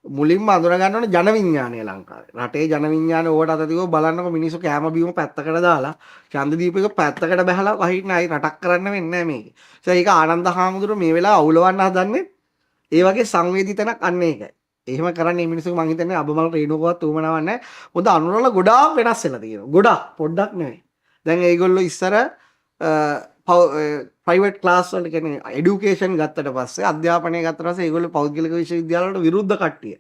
මුලින්ම අඳුර ගන්න ඕනේ ජන විඥානය ලංකාවේ. රටේ ජන විඥානය ඕවට අත තියව බලන්නකො මිනිස්සු කැම බීම පැත්තකට දාලා ඡන්ද දීපේක පැත්තකට බහලා වහින්න ආයි රටක් කරන්න වෙන්නේ නැහැ මේක. ඒක ආනන්ද හාමුදුරුවෝ මේ වෙලාව අවුලවන්න හදන්නේ ඒ වගේ සංවේදී තැනක් අන්න ඒකයි. එහෙම කරන්නේ මිනිස්සු මං හිතන්නේ අබමල් රේණුකවත් උවමනාවක් නැහැ. මොකද අනුරල ගොඩාක් වෙනස් වෙලා තියෙනවා. ගොඩාක් පොඩ්ඩක් නෙවෙයි. දැන් ඒගොල්ලෝ ඉස්සර ප්‍රයිවට් ක්ලාස් වලට කියන්නේ এডুকেෂන් ගත්තට පස්සේ අධ්‍යාපනය ගත්තට පස්සේ ඒගොල්ලෝ පෞද්ගලික විශ්වවිද්‍යාල වලට විරුද්ධ කට්ටිය.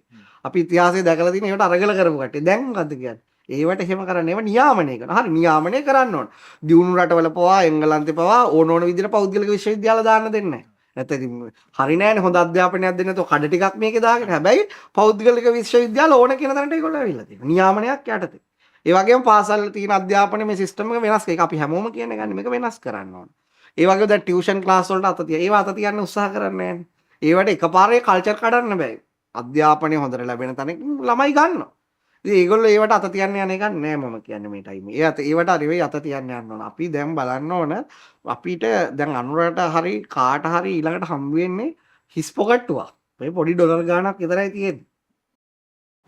අපි ඉතිහාසයේ දැකලා තියෙන ඒවට අරගල කරපු කට්ටිය. දැන් මොකද්ද කියන්නේ? ඒවට එහෙම කරන්නේ ඒව නියාමනය කරනවා. හරි නියාමනය කරන්න ඕන. දියුණු රටවල පවා එංගලන්තේ පවා ඕන විදිහට පෞද්ගලික විශ්වවිද්‍යාල දාන්න දෙන්නේ නැහැ. නැත්නම් ඉතින් හරි නෑනේ හොඳ අධ්‍යාපනයක් දෙන්න නැතුව කඩ ටිකක් මේකේ දාගෙන. හැබැයි පෞද්ගලික විශ්වවිද්‍යාල ඕන කියන තැනට ඒගොල්ලෝ ඇවිල්ලා තියෙනවා. නියාමනයක් යටතේ. ඒ වගේම පාසල් තියෙන අධ්‍යාපනයේ මේ සිස්ටම් එක වෙනස්. ඒක අපි හැමෝම කියන්නේ ගන්න මේක වෙනස් කරන්න ඕන. ඒ වගේ දැන් ටියුෂන් ක්ලාස් වලට අත තියන. ඒවා අත තියන්න උත්සාහ කරන්නේ නෑනේ. ඒවට එකපාරේ කල්චර් කඩන්න බෑ. අධ්‍යාපනය හොඳට ලැබෙන තැනක ළමයි ගන්නවා. ඉතින් ඒගොල්ලෝ ඒවට අත තියන්න යන එක නෑ මම කියන්නේ මේ ටයිම් එකේ. ඒවට හරි අත තියන්න යන්න ඕන. අපි දැන් බලන්න ඕන අපිට දැන් අනුරට හරි කාට හරි ඊළඟට හම් වෙන්නේ හිස් පොකට්ටුවක්. මේ පොඩි ඩොලර් ගාණක් විතරයි තියෙන්නේ.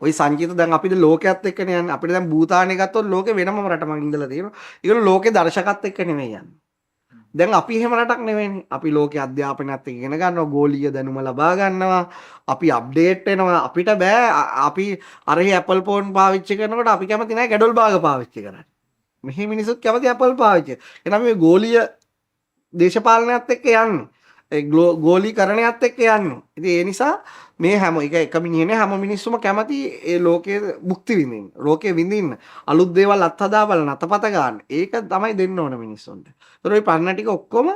ওই සංකීත දැන් අපිට ලෝකයේත් එක්කනේ යන්නේ. අපිට දැන් භූතානේ ගත්තොත් ලෝකේ වෙනම රටක් ඉඳලා තියෙනවා. ඒගොල්ලෝ ලෝකේ දර්ශකත් එක්ක නෙමෙයි යන්නේ. දැන් අපි එහෙම රටක් නෙවෙයිනේ. අපි ලෝකයේ අධ්‍යාපනයත් එක්ක ඉගෙන ගන්නවා, ගෝලීය දැනුම ලබා ගන්නවා, අපි අප්ඩේට් වෙනවා. අපිට බෑ අපි අර Apple phone පාවිච්චි කරනකොට අපි කැමති නැහැ ගැඩොල් භාග පාවිච්චි කරන්න. මෙහි මිනිස්සුත් කැමති Apple පාවිච්චි. එහෙනම් මේ ගෝලීය දේශපාලනයත් එක්ක යන්නේ. ඒ ගෝලීකරණයත් එක්ක යන්නේ. ඉතින් ඒ නිසා මේ හැම එක මිනිහනේ හැම මිනිස්සුම කැමති ඒ ලෝකයේ භුක්ති විඳින්න. ලෝකයේ විඳින්න. අලුත් දේවල් අත්හදා බලන අතපත ගන්න. ඒක තමයි දෙන්න ඕන මිනිස්සුන්ට. ඒතර ওই පරණ ටික ඔක්කොම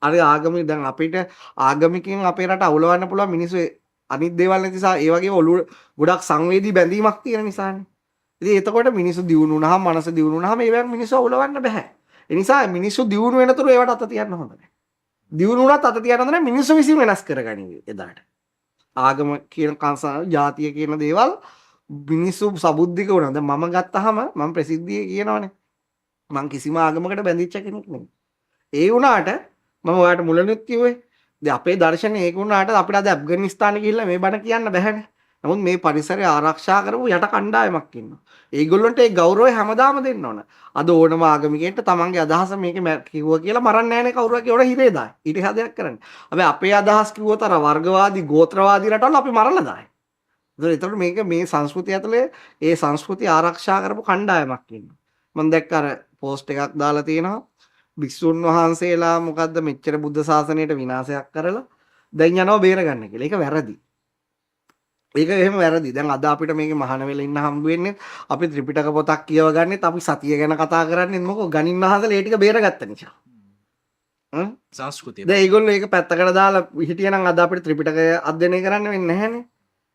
අර ආගමික දැන් අපිට ආගමිකෙන් අපේ රට අවුලවන්න පුළුවන් මිනිස්සු අනිත් දේවල් නැති නිසා ඒ වගේ ඔළුව ගොඩක් සංවේදී බැඳීමක් තියෙන නිසානේ. ඉතින් එතකොට මිනිස්සු දියුණු වුණාම මනස දියුණු වුණාම ඒවෙන් මිනිස්සු අවුලවන්න බෑ. ඒ නිසා මිනිස්සු දියුණු වෙනතුරු ඒවට අත තියන්න හොඳ නැහැ. දියුණු වුණත් අත තියන්න හොඳ නැහැ. මිනිස්සු විසින් වෙනස් කරගනිවි එදාට. ආගම කියන කංශා ජාතිය කියන දේවල් මිනිස්සු සබුද්ධික වුණා. දැන් මම ගත්තාම මම ප්‍රසිද්ධියේ කියනවනේ. මං කිසිම ආගමකට බැඳිච්ච කෙනෙක් නෙමෙයි. ඒ වුණාට මම ඔයාලට මුලිනුත් කිව්වේ දැන් අපේ දර්ශනය ඒක වුණාට අපිට අද ඇෆ්ගනිස්තානේ ගිහිල්ලා මේ බණ කියන්න බැහැනේ. නමුත් මේ පරිසරය ආරක්ෂා කරපු යට කණ්ඩායමක් ඉන්නවා. ඒගොල්ලන්ට ඒ ගෞරවය හැමදාම දෙන්න ඕන. අද ඕනම ආගමිකයෙක්ට තමන්ගේ අදහස මේක කිව්වා කියලා මරන්නේ නැහැනේ කවුරුහරි කියවට හිරේ දායි. ඊට එහා දෙයක් කරන්නේ. හැබැයි අපේ අදහස් කිව්වොත් අර වර්ගවාදී ගෝත්‍රවාදී රටවල අපි මරලා දායි. ඒතකොට මේක මේ සංස්කෘතිය ඇතුලේ ඒ සංස්කෘතිය ආරක්ෂා කරපු කණ්ඩායමක් ඉන්නවා. මම දැක්ක අර පෝස්ට් එකක් දාලා තියෙනවා. භික්ෂුන් වහන්සේලා මොකද්ද මෙච්චර බුද්ධ ශාසනයට විනාශයක් කරලා දැන් යනවා බේරගන්න කියලා. ඒක වැරදි. ඒක එහෙම වැරදි. දැන් අද අපිට මේකේ මහාන වෙලා ඉන්න හම්බ වෙන්නේ අපි ත්‍රිපිටක පොතක් කියව ගන්නෙත් අපි සතිය ගැන කතා කරන්නේ මොකෝ ගණින් වහන්සේලා ඒ ටික බේරගත්ත නිසා. සංස්කෘතිය. දැන් ඒගොල්ලෝ ඒක පැත්තකට දාලා හිටියනම් අද අපිට ත්‍රිපිටකය අධ්‍යයනය කරන්න වෙන්නේ නැහැනේ.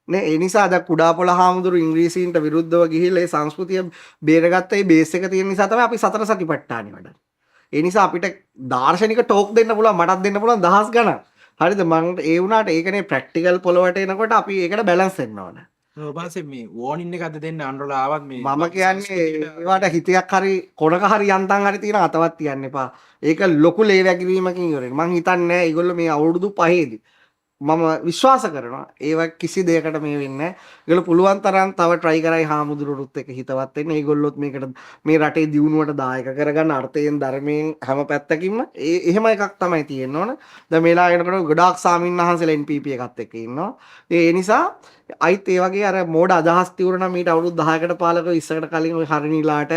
නේ ඒ නිසා අද කුඩාපොළ හාමුදුරු ඉංග්‍රීසීන්ට විරුද්ධව ගිහිල්ලා ඒ සංස්කෘතිය බේරගත්ත ඒ බේස් එක තියෙන නිසා තමයි අපි සතර සතිපට්ඨානෙ වඩන්නේ. ඒ නිසා අපිට දාර්ශනික ටෝක් දෙන්න පුළුවන් මටත් දෙන්න පුළුවන් දහස් ගණන්. හරිද මම ඒ වුණාට ඒකනේ ප්‍රැක්ටිකල් පොළවට එනකොට අපි ඒකට බැලන්ස් වෙන්න ඕන. ඔව් බාසේ මේ වෝනින් එකක්ද දෙන්න අන්රලා ආවත් මේ මම කියන්නේ ඒවට හිතයක් හරි කොනක හරි යන්තම් හරි තියෙන අතවත් තියන්න එපා. ඒක ලොකු ලේ වැගිරීමකින් ඉවරයි. මං හිතන්නේ ඒගොල්ලෝ මේ අවුරුදු 5ේදී මම විශ්වාස කරනවා ඒව කිසි දෙයකට මේ වෙන්නේ නැහැ. ඒගොල්ලෝ පුළුවන් තරම් තව try කරයි හාමුදුරුවොත් එක්ක හිතවත් වෙන්න. ඒගොල්ලොත් මේකට මේ රටේ දියුණුවට දායක කරගන්න අර්ථයෙන් ධර්මයෙන් හැම පැත්තකින්ම එහෙම එකක් තමයි තියෙන්න ඕන. දැන් මේලා එනකොට ගොඩාක් සාමින් වහන්සේලා NPP එකත් එක්ක ඉන්නවා. ඒ නිසා අයිත් ඒ වගේ අර මෝඩ අදහස් තියුණා මීට අවුරුදු 10කට 15කට ඉස්සරකට කලින් ඔය හරිනීලාට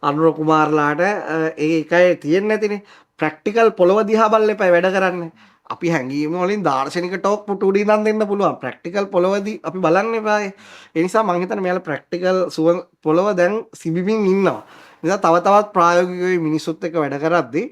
අනුර කුමාරලාට ඒ එකයි තියෙන්නේ නැතිනේ. ප්‍රැක්ටිකල් පොළව දිහා බලලා එපා වැඩ කරන්න. අපි හැංගීම වලින් දාර්ශනික ටෝක් පුටු උඩින් ඉඳන් දෙන්න පුළුවන්. ප්‍රැක්ටිකල් පොළවදී අපි බලන්න එපා. ඒ නිසා මම හිතන්නේ මෙයාලා ප්‍රැක්ටිකල් පොළව දැන් සිබිමින් ඉන්නවා. නිසා තව තවත් ප්‍රායෝගිකව මිනිස්සුත් එක්ක වැඩ කරද්දී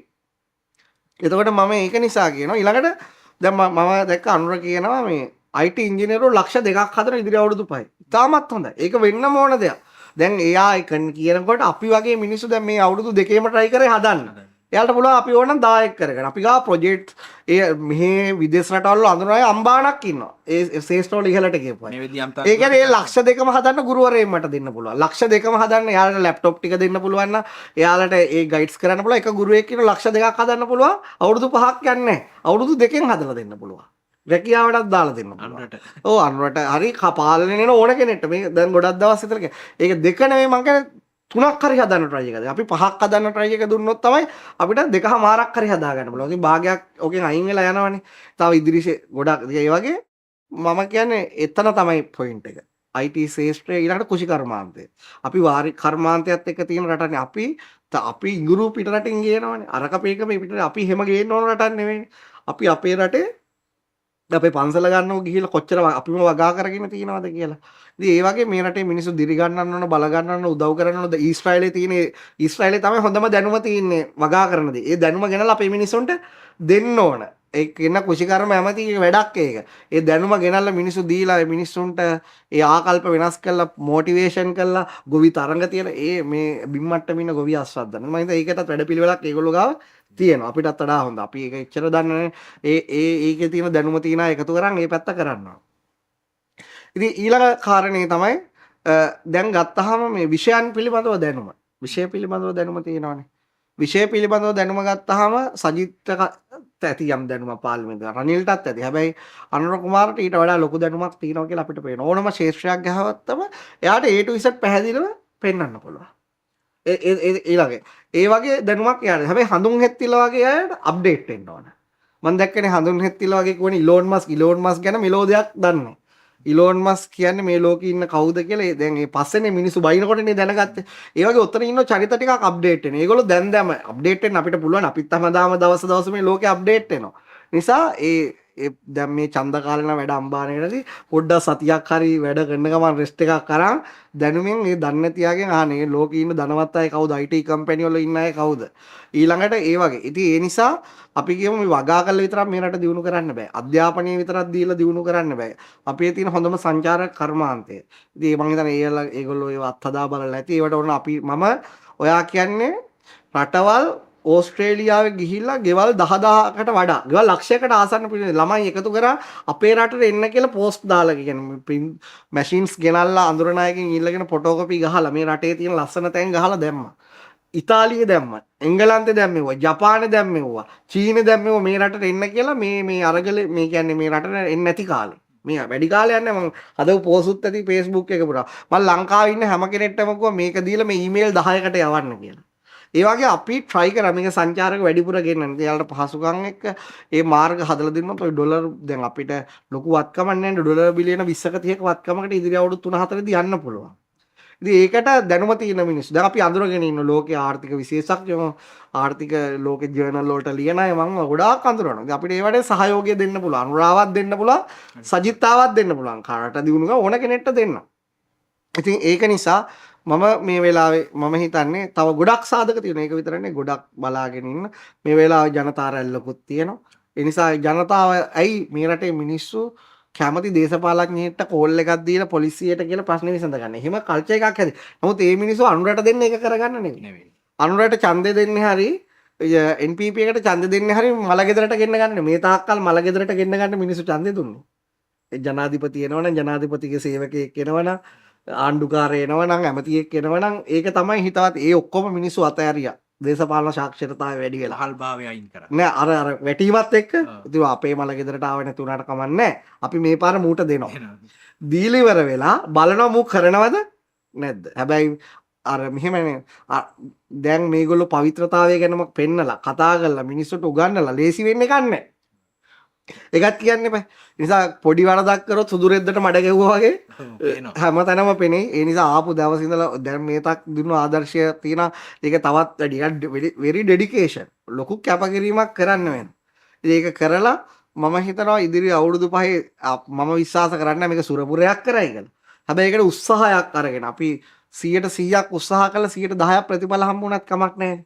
එතකොට මම ඒක නිසා කියනවා ඊළඟට දැන් මම දැක්ක අනුර කියනවා මේ IT ඉංජිනේරු ලක්ෂ 2ක් හදන ඉදිරි අවුරුදු 5. ඉතාමත් හොඳයි. ඒක වෙන්නම ඕන දෙයක්. දැන් AI කියනකොට අපි වගේ මිනිස්සු දැන් මේ අවුරුදු දෙකේම try කරේ හදන්න. එයාලට පුළුවන් අපි ඕනනම් දායක කරගන්න. අපි ගා ප්‍රොජෙක්ට් මෙහි විදේශ රටවල අඳුරන අය අම්බානක් ඉන්නවා. ඒ ශේෂ්ඨවල ඉහළට ගියපුවා. ඒ කියන්නේ ඒ ලක්ෂ 2කම හදන්න ගුරුවරයෙක් මට දෙන්න පුළුවන්. ලක්ෂ 2කම හදන්න එයාලට ලැප්ටොප් ටික දෙන්න පුළුවන් නම් එයාලට ඒ ගයිඩ්ස් කරන්න පුළුවන්. එක ගුරුවෙක් ඉන්න ලක්ෂ 2ක් හදන්න පුළුවන්. අවුරුදු 5ක් යන්නේ නැහැ. අවුරුදු 2කින් හදලා දෙන්න පුළුවන්. රැකියාවටත් දාලා දෙන්න පුළුවන්. ඔව් අනුරට හරි පාලනය වෙන ඕන කෙනෙක්ට මේ දැන් ගොඩක් දවස් විතර ඒක දෙක නෙමෙයි මං කියන්නේ 3ක් හරි හදන්න try එකද. අපි 5ක් හදන්න try එක දුන්නොත් තමයි අපිට 2මාරක් හරි හදා ගන්න පුළුවන්. ඉතින් භාගයක් ඔකෙන් අයින් වෙලා යනවනේ. තව ඉදිරියේ ගොඩක් ඒ වගේ මම කියන්නේ එතන තමයි point එක. IT ශේෂ්ත්‍රය ඊළඟට කෘෂි කර්මාන්තය. අපි වාරි කර්මාන්තයත් එක්ක තියෙන රටනේ. අපි ඉඟුරු පිට රටින් ගේනවනේ. අරක මේක මේ පිට අපි හැම ගේන්න ඕන රටක් නෙවෙයි. අපි අපේ රටේ අපේ පන්සල ගන්නව ගිහිල්ලා කොච්චර අපිම වගා කරගෙන තියෙනවද කියලා. ඉතින් ඒ වගේ මේ රටේ මිනිස්සු දිරි ගන්නන්න ඕන, බල ගන්නන්න ඕන, උදව් කරන්න ඕන. ඊශ්‍රායලයේ තමයි හොඳම දැනුම තියෙන්නේ වගා කරන දේ. ඒ දැනුම ගෙනලා අපේ මිනිස්සුන්ට දෙන්න ඕන. ඒක කියන කෘෂිකර්ම ඇමති වැඩක් ඒක. ඒ දැනුම ගෙනල්ලා මිනිස්සු දීලා ඒ මිනිස්සුන්ට ඒ ආකල්ප වෙනස් කරලා මොටිවේෂන් කරලා ගොවි තරඟ තියලා මේ බිම්මට්ටම ඉන්න ගොවි අස්වද්දන්න. මම හිතා ඒකටත් වැඩපිළිවෙලක් ඒගොල්ලෝ ගාව තියෙනවා. අපිටත් වඩා හොඳ. අපි ඒක එච්චර දන්නේ ඒකේ තියෙන දැනුම තියෙන අය එකතු කරන් ඒ පැත්ත කරනවා. ඉතින් ඊළඟ කාරණේ තමයි දැන් ගත්තාම මේ විෂයන් පිළිබඳව දැනුම. විෂය පිළිබඳව දැනුම තියෙනවානේ. විෂය පිළිබඳව දැනුම ගත්තාම සජිත්ට ඇති යම් දැනුමක් පාර්ලිමේන්තුවේ රනිල්ටත් ඇති. හැබැයි අනුර කුමාරට ඊට වඩා ලොකු දැනුමක් තියෙනවා කියලා අපිට පේනවා. ඕනම ශේෂ්ත්‍රයක් ගහවත්තම එයාට A to Z පැහැදිලිව පෙන්වන්න පුළුවන්. ඊළඟ ඒ වගේ දැනුමක් එයාට. හැබැයි හඳුන් හෙත්තිලා වගේ අයට අප්ඩේට් වෙන්න ඕන. මම දැක්කනේ හඳුන් හෙත්තිලා වගේ කියන්නේ ඉලෝන් මස්ක් ගැන මෙලෝ දෙයක් දන්නේ. ඉලෝන් මස් කියන්නේ මේ ලෝකේ ඉන්න කවුද කියලා දැන් ඒ පස්සේනේ මිනිස්සු බයිනකොටනේ දැනගත්තේ. ඒ වගේ ඔතන ඉන්න චරිත ටිකක් අප්ඩේට් වෙන. ඒගොල්ලෝ දැන් අප්ඩේට් වෙන්න අපිට පුළුවන්. අපිත් හැමදාම දවස් මේ ලෝකේ අප්ඩේට් වෙනවා. නිසා දැන් මේ ඡන්ද කාලේන වැඩ අම්බානේටදී පොඩ්ඩක් සතියක් හරි වැඩ කරන ගමන් රෙස්ට් එකක් කරන් දැනුමින් ඒ දන්නේ තියාගෙන ආනේ ලෝකේ ඉන්න ධනවත් අය කවුද? IT කම්පැනි වල ඉන්න අය කවුද? ඊළඟට ඒ වගේ. ඉතින් ඒ නිසා අපි කියමු මේ වගා කරලා විතරක් මේ රට දියුණු කරන්න බෑ. අධ්‍යාපනය විතරක් දීලා දියුණු කරන්න බෑ. අපේ තියෙන හොඳම සංචාරක කර්මාන්තය. ඉතින් මම හිතන්නේ ඒගොල්ලෝ ඒව අත්හදා බලලා ඇති. ඒවට ඕන මම ඔයා කියන්නේ රටවල් ඕස්ට්‍රේලියාවේ ගිහිල්ලා ගෙවල් 10000කට වඩා ගෙවල් ලක්ෂයකට ආසන්න පිළිවෙල ළමයි එකතු කරා අපේ රටට එන්න කියලා පෝස්ට් දාලා කියන්නේ ප්‍රින්ට් මැෂින්ස් ගෙනල්ලා අඳුරනායකින් ඉල්ලගෙන ෆොටෝකොපි ගහලා මේ රටේ තියෙන ලස්සන තැන් ගහලා දැම්මා. ඉතාලියේ දැම්මා, එංගලන්තේ දැම්මෙව්වා, ජපානේ දැම්මෙව්වා, චීනේ දැම්මෙව්වා මේ රටට එන්න කියලා මේ අරගල මේ කියන්නේ මේ රටට එන්නේ නැති කාලේ. මේ වැඩි කාලයක් නෑ මම හදව පෝස්ට් ඇති Facebook එක පුරා. මම ලංකාවේ ඉන්න හැම කෙනෙක්ටම කිව්වා මේක දීලා මේ ඊමේල් 10කට යවන්න කියලා. ඒ වගේ අපි try කරා මේක සංචාරක වැඩිපුර ගෙන්නන්න. එයාලට පහසුකම් එක්ක ඒ මාර්ග හදලා දෙන්නොත් ඔය ඩොලර් දැන් අපිට ලොකු වත්කමක් නැහැ නේ ඩොලර් බිලියන 20ක 30ක වත්කමකට ඉදිරි අවුරුදු 3-4 දී යන්න පුළුවන්. ඉතින් ඒකට දැනුම තියෙන මිනිස්සු. දැන් අපි අඳුරගෙන ඉන්න ලෝකයේ ආර්ථික විශේෂඥයෝ ආර්ථික ලෝකේ ජර්නල් වලට ලියන අය මම ගොඩාක් අඳුරනවා. ඉතින් අපිට ඒවට සහයෝගය දෙන්න පුළුවන්. අනුරාවක් දෙන්න පුළුවන්. සජිත්තාවක් දෙන්න පුළුවන්. කාටට දිනුන ඕන කෙනෙක්ට දෙන්න. ඉතින් ඒක නිසා මම මේ වෙලාවේ මම හිතන්නේ තව ගොඩක් සාධක තියෙනවා. ඒක විතරක් නෙවෙයි ගොඩක් බලාගෙන ඉන්න. මේ වෙලාවේ ජනතා රැල්ලකුත් තියෙනවා. ඒ නිසා ජනතාව ඇයි මේ රටේ මිනිස්සු කැමති දේශපාලඥයෙක්ට කෝල් එකක් දීලා පොලිසියට කියලා ප්‍රශ්න විසඳගන්න. එහෙම කල්චර් එකක් හැදි. නමුත් මේ මිනිස්සු අනුරට දෙන්න ඒක කරගන්න නෙවෙයි. අනුරට ඡන්දෙ දෙන්නේ හරි NPP එකට ඡන්දෙ දෙන්නේ හරි මලගෙදරට ගෙන්න ගන්න. මේ තාක්කල් මලගෙදරට ගෙන්න ගන්න මිනිස්සු ඡන්දෙ දුන්නේ. ඒ ජනාධිපති එනවනම් ජනාධිපතිගේ සේවකයෙක් එනවනම් ආණ්ඩුකාරය එනවනම් ඇමතියෙක් එනවනම් ඒක තමයි හිතවත්. ඒ ඔක්කොම මිනිස්සු අතෑරියා. දේශපාලන සාක්ෂරතාවය වැඩි වෙලා හල්භාවය අයින් කරා. නෑ අර වැටීමත් එක්ක ඉතින් අපේ මල ගෙදරට ආව නැති උනාට කමන්නේ. අපි මේ පාර මූට දෙනවා. දීලා ඉවර වෙලා බලනවා මූ කරනවද නැද්ද. හැබැයි අර මෙහෙමනේ දැන් මේගොල්ලෝ පවිත්‍රතාවය ගැනම පෙන්නලා කතා කරලා මිනිස්සුන්ට උගන්වලා ලේසි වෙන්නේ කන්නේ. ඒකත් කියන්න එපා. ඒ නිසා පොඩි වරදක් කරොත් සුදු රෙද්දට මඩ ගැහුවා වගේ හැමතැනම පෙනේ. ඒ නිසා ආපු දවස් ඉඳලා දැන් මේ තාක් දුන්නු ආදර්ශය තියෙන ඒක තවත් වැඩි very dedication ලොකු කැපකිරීමක් කරන්න වෙනවා. ඒක කරලා මම හිතනවා ඉදිරි අවුරුදු 5 මම විශ්වාස කරන්නේ මේක සුරපුරයක් කරයි කියලා. හැබැයි ඒකට උත්සාහයක් අරගෙන අපි 100%ක් උත්සාහ කළා 10% ප්‍රතිඵල හම්බුණත් කමක් නැහැ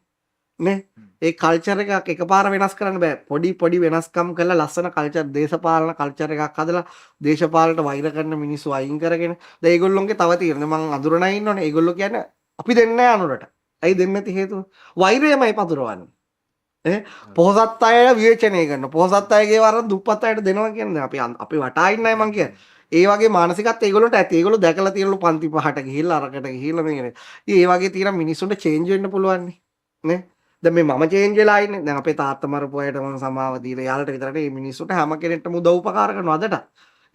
නේ. ඒ කල්චර් එකක් එකපාර වෙනස් කරන්න බෑ. පොඩි වෙනස්කම් කරලා ලස්සන කල්චර් දේශපාලන කල්චර් එකක් හදලා දේශපාලනට වෛර කරන මිනිස්සු අයින් කරගෙන දැන් ඒගොල්ලොන්ගේ තව තියෙනවා. මම අඳුරණයි ඉන්නවනේ. ඒගොල්ලෝ කියන්නේ අපි දෙන්නේ නැහැ අනුරට. ඇයි දෙන්නේ නැති හේතුව? වෛරයමයි පතුරවන්නේ. පොහොසත් අය විවේචනය කරනවා. පොහොසත් අයගේ වරන් දුප්පත් අයට දෙනවා කියන්නේ අපි වටා ඉන්න අය මං කියන්නේ. ඒ වගේ මානසිකත්වය ඒගොල්ලන්ට ඇති. ඒගොල්ලෝ දැකලා තියෙනලු පන්ති පහට ගිහිල්ලා අරකට ගිහිල්ලා මේකනේ. ඉතින් ඒ වගේ තියෙන මිනිස්සුන්ට චේන්ජ් වෙන්න පුළුවන් නේ. දැන් මේ මම චේන්ජ් වෙලා ඉන්නේ. දැන් අපේ තාත්තා මරපු අයට මම සමාව දීලා යාළට විතරට මේ මිනිස්සුන්ට හැම කෙනෙක්ටම උදව් උපකාර කරනවා අදට.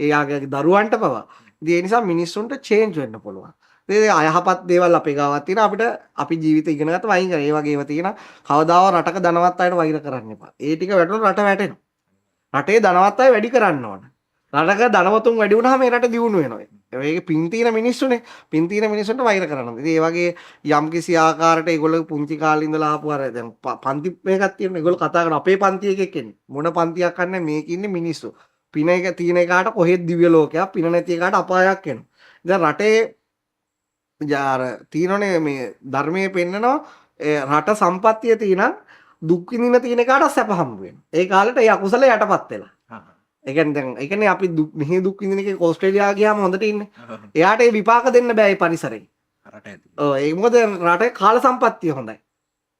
එයාගේ දරුවන්ට පවා. ඉතින් ඒ නිසා මිනිස්සුන්ට චේන්ජ් වෙන්න පුළුවන්. ඒ අයහපත් දේවල් අපේ ගාවත් තියෙන අපිට අපි ජීවිතේ ඉගෙන ගත්ත වයින් කරා. ඒ වගේ ඒවා තියෙන කවදාව රටක ධනවත් අයට වෛර කරන්න එපා. ඒ ටික වැටුණොත් රට වැටෙනවා. රටේ ධනවත් අය වැඩි කරන්න ඕන. රටක ධනවතුන් වැඩි වුණාම මේ රට දියුණු වෙනවා. ඒක පින් තියෙන මිනිස්සුනේ. පින් තියෙන මිනිස්සුන්ට වෛර කරනවා. ඉතින් ඒ වගේ යම්කිසි ආකාරයකට ඒගොල්ලෝ පුංචි කාලේ ඉඳලා ආපු අර දැන් පන්ති මේකක් තියෙනවා. ඒගොල්ලෝ කතා කරන අපේ පන්ති එකෙක් එන්නේ. මොන පන්තියක් කන්නේ මේක ඉන්නේ මිනිස්සු. පින එක තියෙන එකාට කොහෙද දිව්‍ය ලෝකයක්, පින නැති එකාට අපායක් එනවා. දැන් රටේ අර තියෙනනේ මේ ධර්මයේ පෙන්නනවා රට සම්පත්තිය තියෙන දුක් විඳින තියෙන එකාට සැප හම්බ වෙනවා. ඒ කාලේට ඒ අකුසල යටපත් වෙලා. ඒ කියන්නේ දැන් ඒ කියන්නේ අපි මෙහි දුක් විඳින එකේ ඕස්ට්‍රේලියාව ගියාම හොඳට ඉන්නේ. එයාට ඒ විපාක දෙන්න බෑ ඒ පරිසරේ. රට ඇති. ඔව් ඒක මොකද රටේ කාල සම්පත්තිය හොඳයි.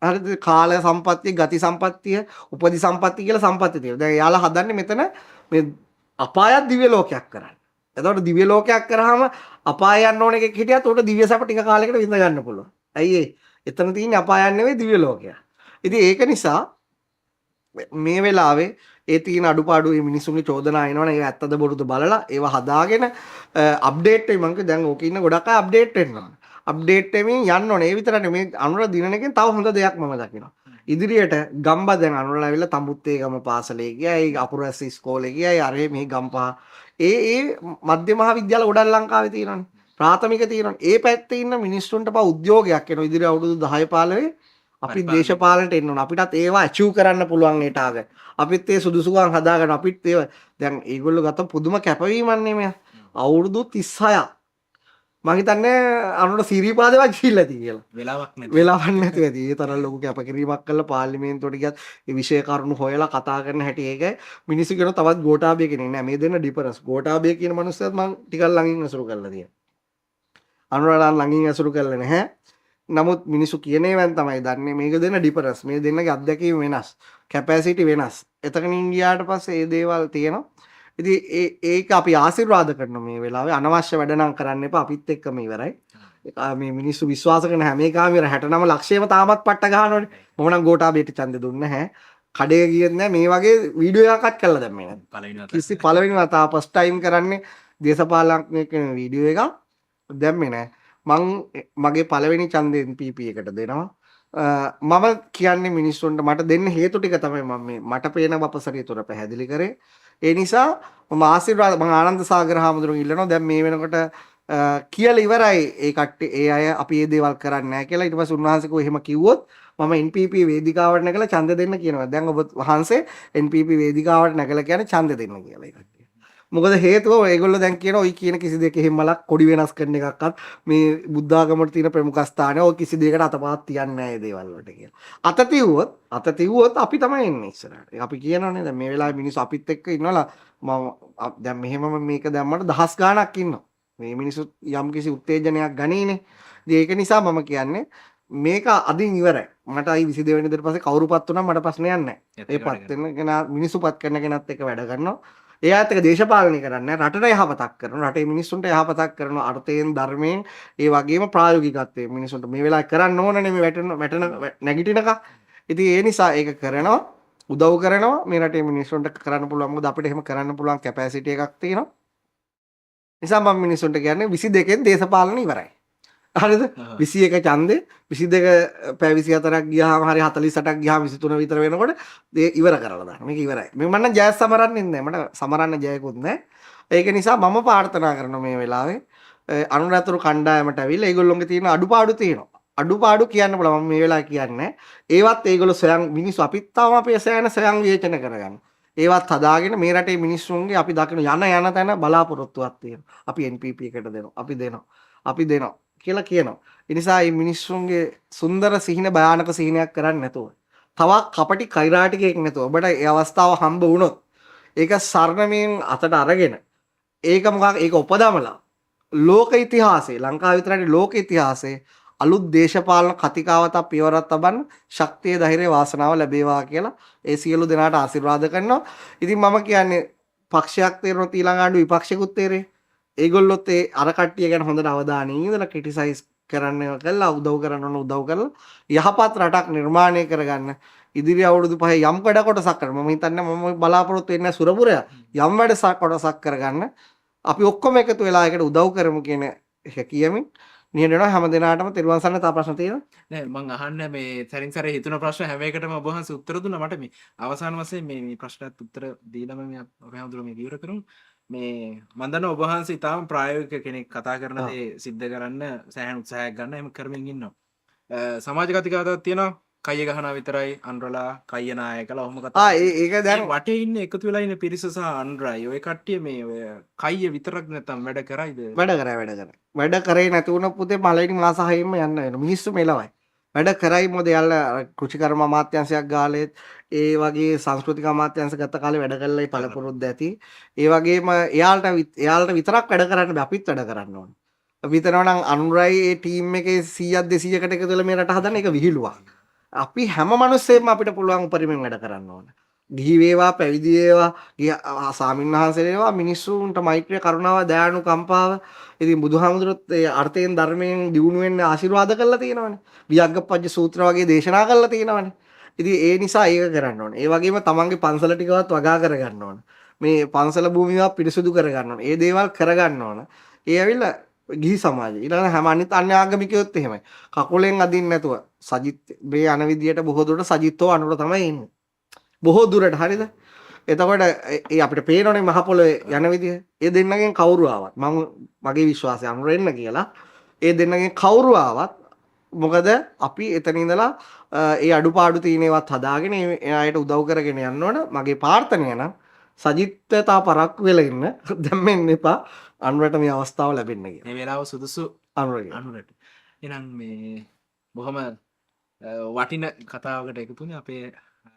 හරිද? කාල සම්පත්තිය, ගති සම්පත්තිය, උපදි සම්පත්තිය කියලා සම්පත්තිය තියෙනවා. දැන් එයාලා හදන්නේ මෙතන මේ අපායත් දිව්‍ය ලෝකයක් කරන්න. එතකොට දිව්‍ය ලෝකයක් කරාම අපාය යන්න ඕන එකෙක් හිටියත් උට දිව්‍ය සැප ටික කාලයකට විඳ ගන්න පුළුවන්. ඇයි ඒ? එතන තියෙන්නේ අපායන් නෙවෙයි දිව්‍ය ලෝකයක්. ඉතින් ඒක නිසා මේ වෙලාවේ ඒ තියෙන අඩුපාඩු මේ මිනිස්සුන්ගේ චෝදනා එනවනේ ඒක ඇත්තද බොරුද බලලා ඒව හදාගෙන අප්ඩේට් වෙයි මං දැන් ඕක ඉන්න ගොඩක් අය අප්ඩේට් වෙන්න ඕන. අප්ඩේට් වෙමින් යන්න ඕනේ. ඒ විතරනේ මේ අනුර දිනන එකෙන් තව හොඳ දෙයක් මම දකිනවා. ඉදිරියට ගම්බා දැන් අනුරලා ඇවිල්ලා තඹුත්තේ ගම පාසලේ ගියයි අපුරැස් ඉස්කෝලේ ගියයි අරේ මේ ගම්පහ ඒ මධ්‍ය මහා විද්‍යාල ගොඩක් ලංකාවේ තියෙනවානේ. ප්‍රාථමික තියෙනවානේ. ඒ පැත්තේ ඉන්න මිනිස්සුන්ට පා උද්‍යෝගයක් එනවා. ඉදිරි අවුරුදු 10 15 අපි දේශපාලනට එන්න ඕන. අපිටත් ඒවා ඇචීව් කරන්න පුළුවන් ඒ ටාගට්. අපිත් ඒ සුදුසුකම් හදාගන්න අපිත් ඒව දැන් ඒගොල්ලෝ ගත පුදුම කැපවීමන්නේ මෙයා. අවුරුදු 36ක්. මම හිතන්නේ අනුර සිරිපාදේවත් ගිහිල්ලා ඇති කියලා. වෙලාවක් නැති. වෙලාවක් නැතුව ඇති. ඒ තරම් ලොකු කැපකිරීමක් කළා පාර්ලිමේන්තුවට ගියත් ඒ විෂය කරුණු හොයලා කතා කරන හැටි ඒකයි. මිනිස්සු කියන තවත් ගෝඨාභය කෙනෙක් නෑ. මේ දෙන්න ඩිෆරන්ස්. ගෝඨාභය කියන මනුස්සයත් මම ටිකක් ළඟින් අසුරු කරලා තියෙනවා. අනුරලා ළඟින් අසුරු කරලා නැහැ. නමුත් මිනිස්සු කියන ඒවාන් තමයි දන්නේ මේක දෙන්න ඩිෆරන්ස්. මේ දෙන්නගේ අත්දැකීම් වෙනස්. කැපැසිටි වෙනස්. එතකනින් ගියාට පස්සේ මේ දේවල් තියෙනවා. ඉතින් ඒක අපි ආශිර්වාද කරනවා මේ වෙලාවේ අනවශ්‍ය වැඩ නම් කරන්න එපා අපිත් එක්කම ඉවරයි. මේ මිනිස්සු විශ්වාස කරන හැම එකම ඉවර 69 ලක්ෂයම තාමත් පට්ට ගහනවනේ. මම නම් ගෝඨාභයට ඡන්දෙ දුන්නේ නැහැ. කඩේ ගියෙත් නැහැ මේ වගේ වීඩියෝ එකක්වත් කරලා දැම්මේ නැහැ. පළවෙනි වතාව ෆස්ට් ටයිම් කරන්නේ දේශපාලනඥයෙක් වෙන වීඩියෝ එකක් දැම්මේ නැහැ. මගේ පළවෙනි ඡන්දෙ NPP එකට දෙනවා. මම කියන්නේ මිනිස්සුන්ට මට දෙන්න හේතු ටික තමයි මම මේ මට පේන වපසරිය තුර පැහැදිලි කරේ. ඒ නිසා මම ආශිර්වාද මම ආනන්ද සාගර හාමුදුරුවෝ ඉල්ලනවා දැන් මේ වෙනකොට කියලා ඉවරයි ඒ කට්ටිය ඒ අය අපි මේ දේවල් කරන්නේ නැහැ කියලා ඊට පස්සේ උන්වහන්සේ කෝ එහෙම කිව්වොත් මම NPP වේදිකාවට නැගලා ඡන්ද දෙන්න කියනවා. දැන් ඔබ වහන්සේ NPP වේදිකාවට නැගලා කියන්නේ ඡන්ද දෙන්න කියලා ඒ කට්ටිය. මොකද හේතුව ඒගොල්ලෝ දැන් කියන ඔයි කියන කිසි දෙයක හිම්මලක් කොඩි වෙනස් කරන එකක්වත් මේ බුද්ධ ආගමට තියෙන ප්‍රමුඛ ස්ථානය ඔය කිසි දෙයකට අතපහත් තියන්නේ නැහැ මේ දේවල් වලට කියලා. අත තියුවොත් අපි තමයි එන්නේ ඉස්සරහට. ඒක අපි කියනවනේ දැන් මේ වෙලාවේ මිනිස්සු අපිත් එක්ක ඉන්නවලා මම දැන් මෙහෙමම මේක දැම්මට දහස් ගාණක් ඉන්නවා. මේ මිනිස්සු යම් කිසි උත්තේජනයක් ගනීනේ. ඉතින් ඒක නිසා මම කියන්නේ මේක අදින් ඉවරයි. මට අයි 22 වෙනි දවසේ පස්සේ කවුරුපත් වුණා මට ප්‍රශ්නයක් නැහැ. ඒ පත් වෙන කෙනා මිනිස්සුපත් කරන කෙනත් එක්ක වැඩ කරනවා. ඒ ආයත් එක දේශපාලනය කරන්නේ රටට යහපතක් කරනවා. රටේ මිනිස්සුන්ට යහපතක් කරනවා. අර්ථයෙන් ධර්මයෙන් ඒ වගේම ප්‍රායෝගිකත්වයෙන් මිනිස්සුන්ට මේ වෙලාවේ කරන්න ඕනනේ මේ වැටෙන නැගිටිනක. ඉතින් ඒ නිසා ඒක කරනවා. උදව් කරනවා. මේ රටේ මිනිස්සුන්ට කරන්න පුළුවන්. මොකද අපිට එහෙම කරන්න පුළුවන් කැපැසිටි එකක් තියෙනවා. නිසා මම මිනිස්සුන්ට කියන්නේ 22 දේශපාලන ඉවරයි. හරිද? 21 ඡන්දේ 22 පැය 24ක් ගියාම හරි 48ක් ගියාම 23 විතර වෙනකොට ඒ ඉවර කරලා දාන්න. මේක ඉවරයි. මම නම් ජය සමරන්නේ නැහැ. මට සමරන්න ජයකුත් නැහැ. ඒක නිසා මම ප්‍රාර්ථනා කරනවා මේ වෙලාවේ අනුරාධපුර කණ්ඩායමට ඇවිල්ලා ඒගොල්ලෝගේ තියෙන අඩුපාඩු තියෙනවා. අඩුපාඩු කියන්න පුළුවන්. මම මේ වෙලාවේ කියන්නේ. ඒවත් ඒගොල්ලෝ සොයන් මිනිස්සු අපිත් තාම අපේ සෑයන සොයන් විවේචන කරගන්න. ඒවත් හදාගෙන මේ රටේ මිනිස්සුන්ගේ අපි දකින යන තැන බලාපොරොත්තුවක් තියෙනවා. අපි NPP එකට දෙනවා. අපි දෙනවා කියලා කියනවා. ඒ නිසා මේ මිනිස්සුන්ගේ සුන්දර සිහින භයානක සිහිනයක් කරන්නේ නැතුව තවක් කපටි කෛරාටිකයක් නැතුව ඔබට ඒ අවස්ථාව හම්බ වුණොත් ඒක සරණමින් අතට අරගෙන ඒක ඒක උපදමලා ලෝක ඉතිහාසයේ ලංකාව විතරයි ලෝක ඉතිහාසයේ අලුත් දේශපාලන කතිකාවතක් පියවරක් තබන්න ශක්තිය ධෛර්යය වාසනාව ලැබේවා කියලා ඒ සියලු දෙනාට ආශිර්වාද කරනවා. ඉතින් මම කියන්නේ පක්ෂයක් තේරෙනොත් ඊළඟ ආණ්ඩු විපක්ෂිකුත් තේරේ. ඒගොල්ලොත් ඒ අර කට්ටිය ගැන හොඳට අවධානයෙන් ඉඳලා ක්‍රිටිසයිස් කරන්න කළා උදව් කරන්න ඕන උදව් කරලා යහපත් රටක් නිර්මාණය කරගන්න ඉදිරි අවුරුදු පහේ යම් කඩ කොටසක් කරන්න මම හිතන්නේ මම බලාපොරොත්තු වෙන්නේ සුරපුරයා යම් වැඩ කොටසක් කරගන්න අපි ඔක්කොම එකතු වෙලා ඒකට උදව් කරමු කියන එක කියමින් නිහඬ වෙනවා හැම දිනාටම තෙරුවන් සරණ තා ප්‍රශ්න තියෙනවා නෑ මං අහන්න මේ සැරින් සැරේ හිතුන ප්‍රශ්න හැම එකටම ඔබ වහන්සේ උත්තර දුන්නා මට මේ අවසාන වශයෙන් මේ ප්‍රශ්නත් උත්තර දීලාම මේ අපේ හඳුර මේ විවර කරමු මේ මම දන්නවා ඔබ වහන්සේ ඊටාම ප්‍රායෝගික කෙනෙක් කතා කරන ආ. දේ සිද්ධ කරන්න සෑහෙන උත්සාහයක් ගන්න එහෙම කරමින් ඉන්නවා. සමාජ කතිකාවතක් තියෙනවා. කය ගහනවා විතරයි අන්රලා කය නායකලා ඔහොම කතා. ඒක දැන් වටේ ඉන්න එකතු වෙලා ඉන්න පිරිස සහ අන්රයි ඔය කට්ටිය මේ ඔය කය විතරක් නැත්තම් වැඩ කරයිද? වැඩ කරේ නැති වුණ පුතේ පළවෙනි මාස 6ෙම යන්න වෙනවා. මිනිස්සු මෙලවයි. වැඩ කරයි මොකද යාළුවා කෘෂිකර්ම අමාත්‍යාංශයක් ගාලෙත් ඒ වගේ සංස්කෘතික අමාත්‍යාංශ ගත්ත කාලේ වැඩ කළා ඒ පළපුරුද්ද ඇති. ඒ වගේම එයාලට විතරක් වැඩ කරන්න බෑ අපිත් වැඩ කරන්න ඕනේ. අපි හිතනවා නම් අනුරයි ඒ ටීම් එකේ 100ක් 200කට එකතු වෙලා මේ රට හදන්න එක විහිළුවක්. අපි හැම මිනිස්සෙම අපිට පුළුවන් උපරිමයෙන් වැඩ කරන්න ඕනේ. ගිහි වේවා පැවිදි වේවා සාමින් වහන්සේ වේවා මිනිස්සුන්ට මෛත්‍රිය කරුණාව දයානුකම්පාව ඉතින් බුදුහාමුදුරුවොත් ඒ අර්ථයෙන් ධර්මයෙන් දියුණු වෙන්න ආශිර්වාද කළා තියෙනවනේ වියග්ගප්පජ්ජ සූත්‍ර වගේ දේශනා කළා තියෙනවනේ ඉතින් ඒ නිසා ඒක කරන්න ඕනේ ඒ වගේම තමන්ගේ පන්සල ටිකවත් වගා කරගන්න ඕනේ මේ පන්සල භූමියවත් පිරිසුදු කරගන්න ඕනේ ඒ දේවල් කරගන්න ඕනේ ඒ ඇවිල්ලා ගිහි සමාජය ඊළඟ හැම අනිත් අන්‍ය ආගමිකයොත් එහෙමයි කකුලෙන් අදින්න නැතුව සජිත් මේ යන විදියට බොහෝ දුරට සජිත්ව අනුර තමයි ඉන්නේ බොහෝ දුරට හරිද එතකොට ඒ අපිට පේනවනේ මහ පොළොවේ යන විදිය ඒ දෙන්නගෙන් කවුරු ආවත් මම මගේ විශ්වාසය අනුර එන්න කියලා ඒ දෙන්නගෙන් කවුරු ආවත් මොකද අපි එතන ඉඳලා ඒ අඩුපාඩු තියෙනවත් හදාගෙන ඒ අයට උදව් කරගෙන යන්න ඕන මගේ ප්‍රාර්ථනය නම් සජිත්තා පරක්කු වෙලා ඉන්න දැම්මෙන්න එපා අනුරට මේ අවස්ථාව ලැබෙන්න කියලා මේ වෙලාව සුදුසු අනුරට එහෙනම් මේ බොහොම වටින කතාවකට එකතු වුණේ අපේ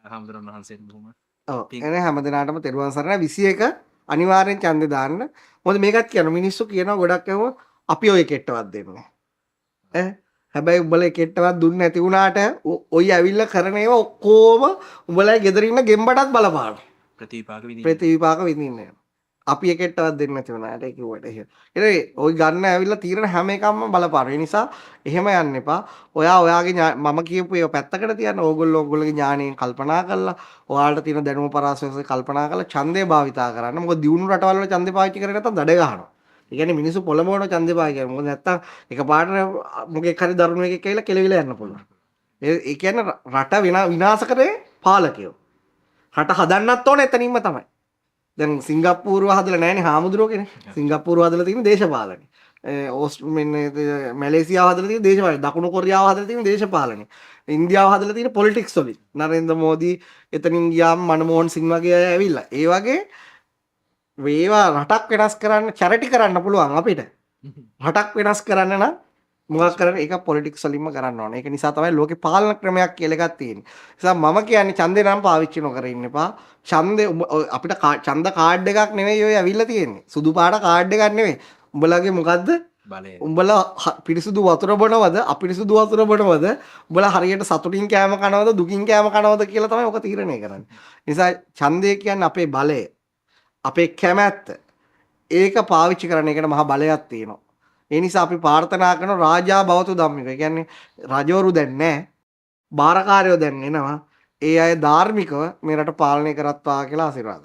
හාමුදුරන් වහන්සේට බොහොම එන හැමදිනාටම තෙරුවන් සරණයි 21 අනිවාර්යෙන් ඡන්දේ දාන්න. මොකද මේකත් කියන මිනිස්සු කියනවා ගොඩක් ඇහුව අපි ඔය කෙට්ටවත් දෙන්නේ. ඈ හැබැයි උඹලා කෙට්ටවත් දුන්නේ නැති වුණාට ඔය ඇවිල්ලා කරන ඒවා ඔක්කොම උඹලා ගෙදර ඉන්න ගෙම්බටත් බලපාන. ප්‍රතිවිපාක විඳින්න. අපි එකෙට්ටවත් දෙන්නේ නැති වුණාට ඒක කිව්වට එහෙම. ඊට ඔය ගන්න ඇවිල්ලා තීරණ හැම එකක්ම බලපාන. ඒ නිසා එහෙම යන්න එපා. ඔයාගේ මම කියපු ඒවා පැත්තකට තියන්න. ඕගොල්ලෝගේ ඥාණයෙන් කල්පනා කරලා ඔයාලට තියෙන දැනුම පරාසයෙන් කල්පනා කරලා ඡන්දේ භාවිතා කරන්න. මොකද දියුණු රටවල් වල ඡන්දේ පාවිච්චි කරේ නැත්නම් දඩ ගහනවා. ඒ කියන්නේ මිනිස්සු පොළඹවන ඡන්දේ පාවිච්චි කරනවා. මොකද නැත්නම් එකපාරට මොකෙක් හරි දරුණු එකෙක් කියලා කෙලවිලා යන්න පුළුවන්. ඒ කියන්නේ රට විනාශ කරේ පාලකයෝ. රට හදන්නත් ඕනේ එතනින්ම තමයි. දැන් සිංගප්පූරුව හදලා නැහැනේ හාමුදුරුවෝ කෙනෙක්. සිංගප්පූරුව හදලා තියෙන දේශපාලනේ. මැලේසියාව හදලා තියෙන දේශපාලනේ. දකුණු කොරියාව හදලා තියෙන දේශපාලනේ. ඉන්දියාව හදලා තියෙන පොලිටික්ස් වලින්. නරේන්ද්‍ර මෝදි එතනින් ගියාම මනමෝහන් සිං වගේ අය ඇවිල්ලා. ඒ වගේ වේවා රටක් වෙනස් කරන්න චැරිටි කරන්න පුළුවන් අපිට. රටක් වෙනස් කරන්න නම් මොකක් කරන්න ඒක පොලිටික්ස් වලින්ම කරන්න ඕනේ. ඒක නිසා තමයි ලෝකේ පාලන ක්‍රමයක් කියලා එකක් තියෙන්නේ. ඒ නිසා මම කියන්නේ ඡන්දේ නම් පාවිච්චි නොකර ඉන්න එපා. ඡන්දේ අපිට ඡන්ද කාඩ් එකක් නෙවෙයි ඔය ඇවිල්ලා තියෙන්නේ. සුදු පාට කාඩ් එකක් නෙවෙයි. උඹලගේ මොකද්ද? බලය. උඹලා පිරිසුදු වතුර බොනවද? අපිරිසුදු වතුර බොනවද? උඹලා හරියට සතුටින් කෑම කනවද? දුකින් කෑම කනවද කියලා තමයි ඔක තීරණය කරන්නේ. ඒ නිසා ඡන්දේ කියන්නේ අපේ බලය. අපේ කැමැත්ත. ඒක පාවිච්චි කරන එකට මහා බලයක් තියෙනවා. ඒ නිසා අපි ප්‍රාර්ථනා කරන රාජා භවතු ධම්මික. ඒ කියන්නේ රජවරු දැන් නැහැ. බාරකාරයෝ දැන් එනවා. ඒ අය ධාර්මිකව මේ රට පාලනය කරත්වා කියලා ආශිර්වාද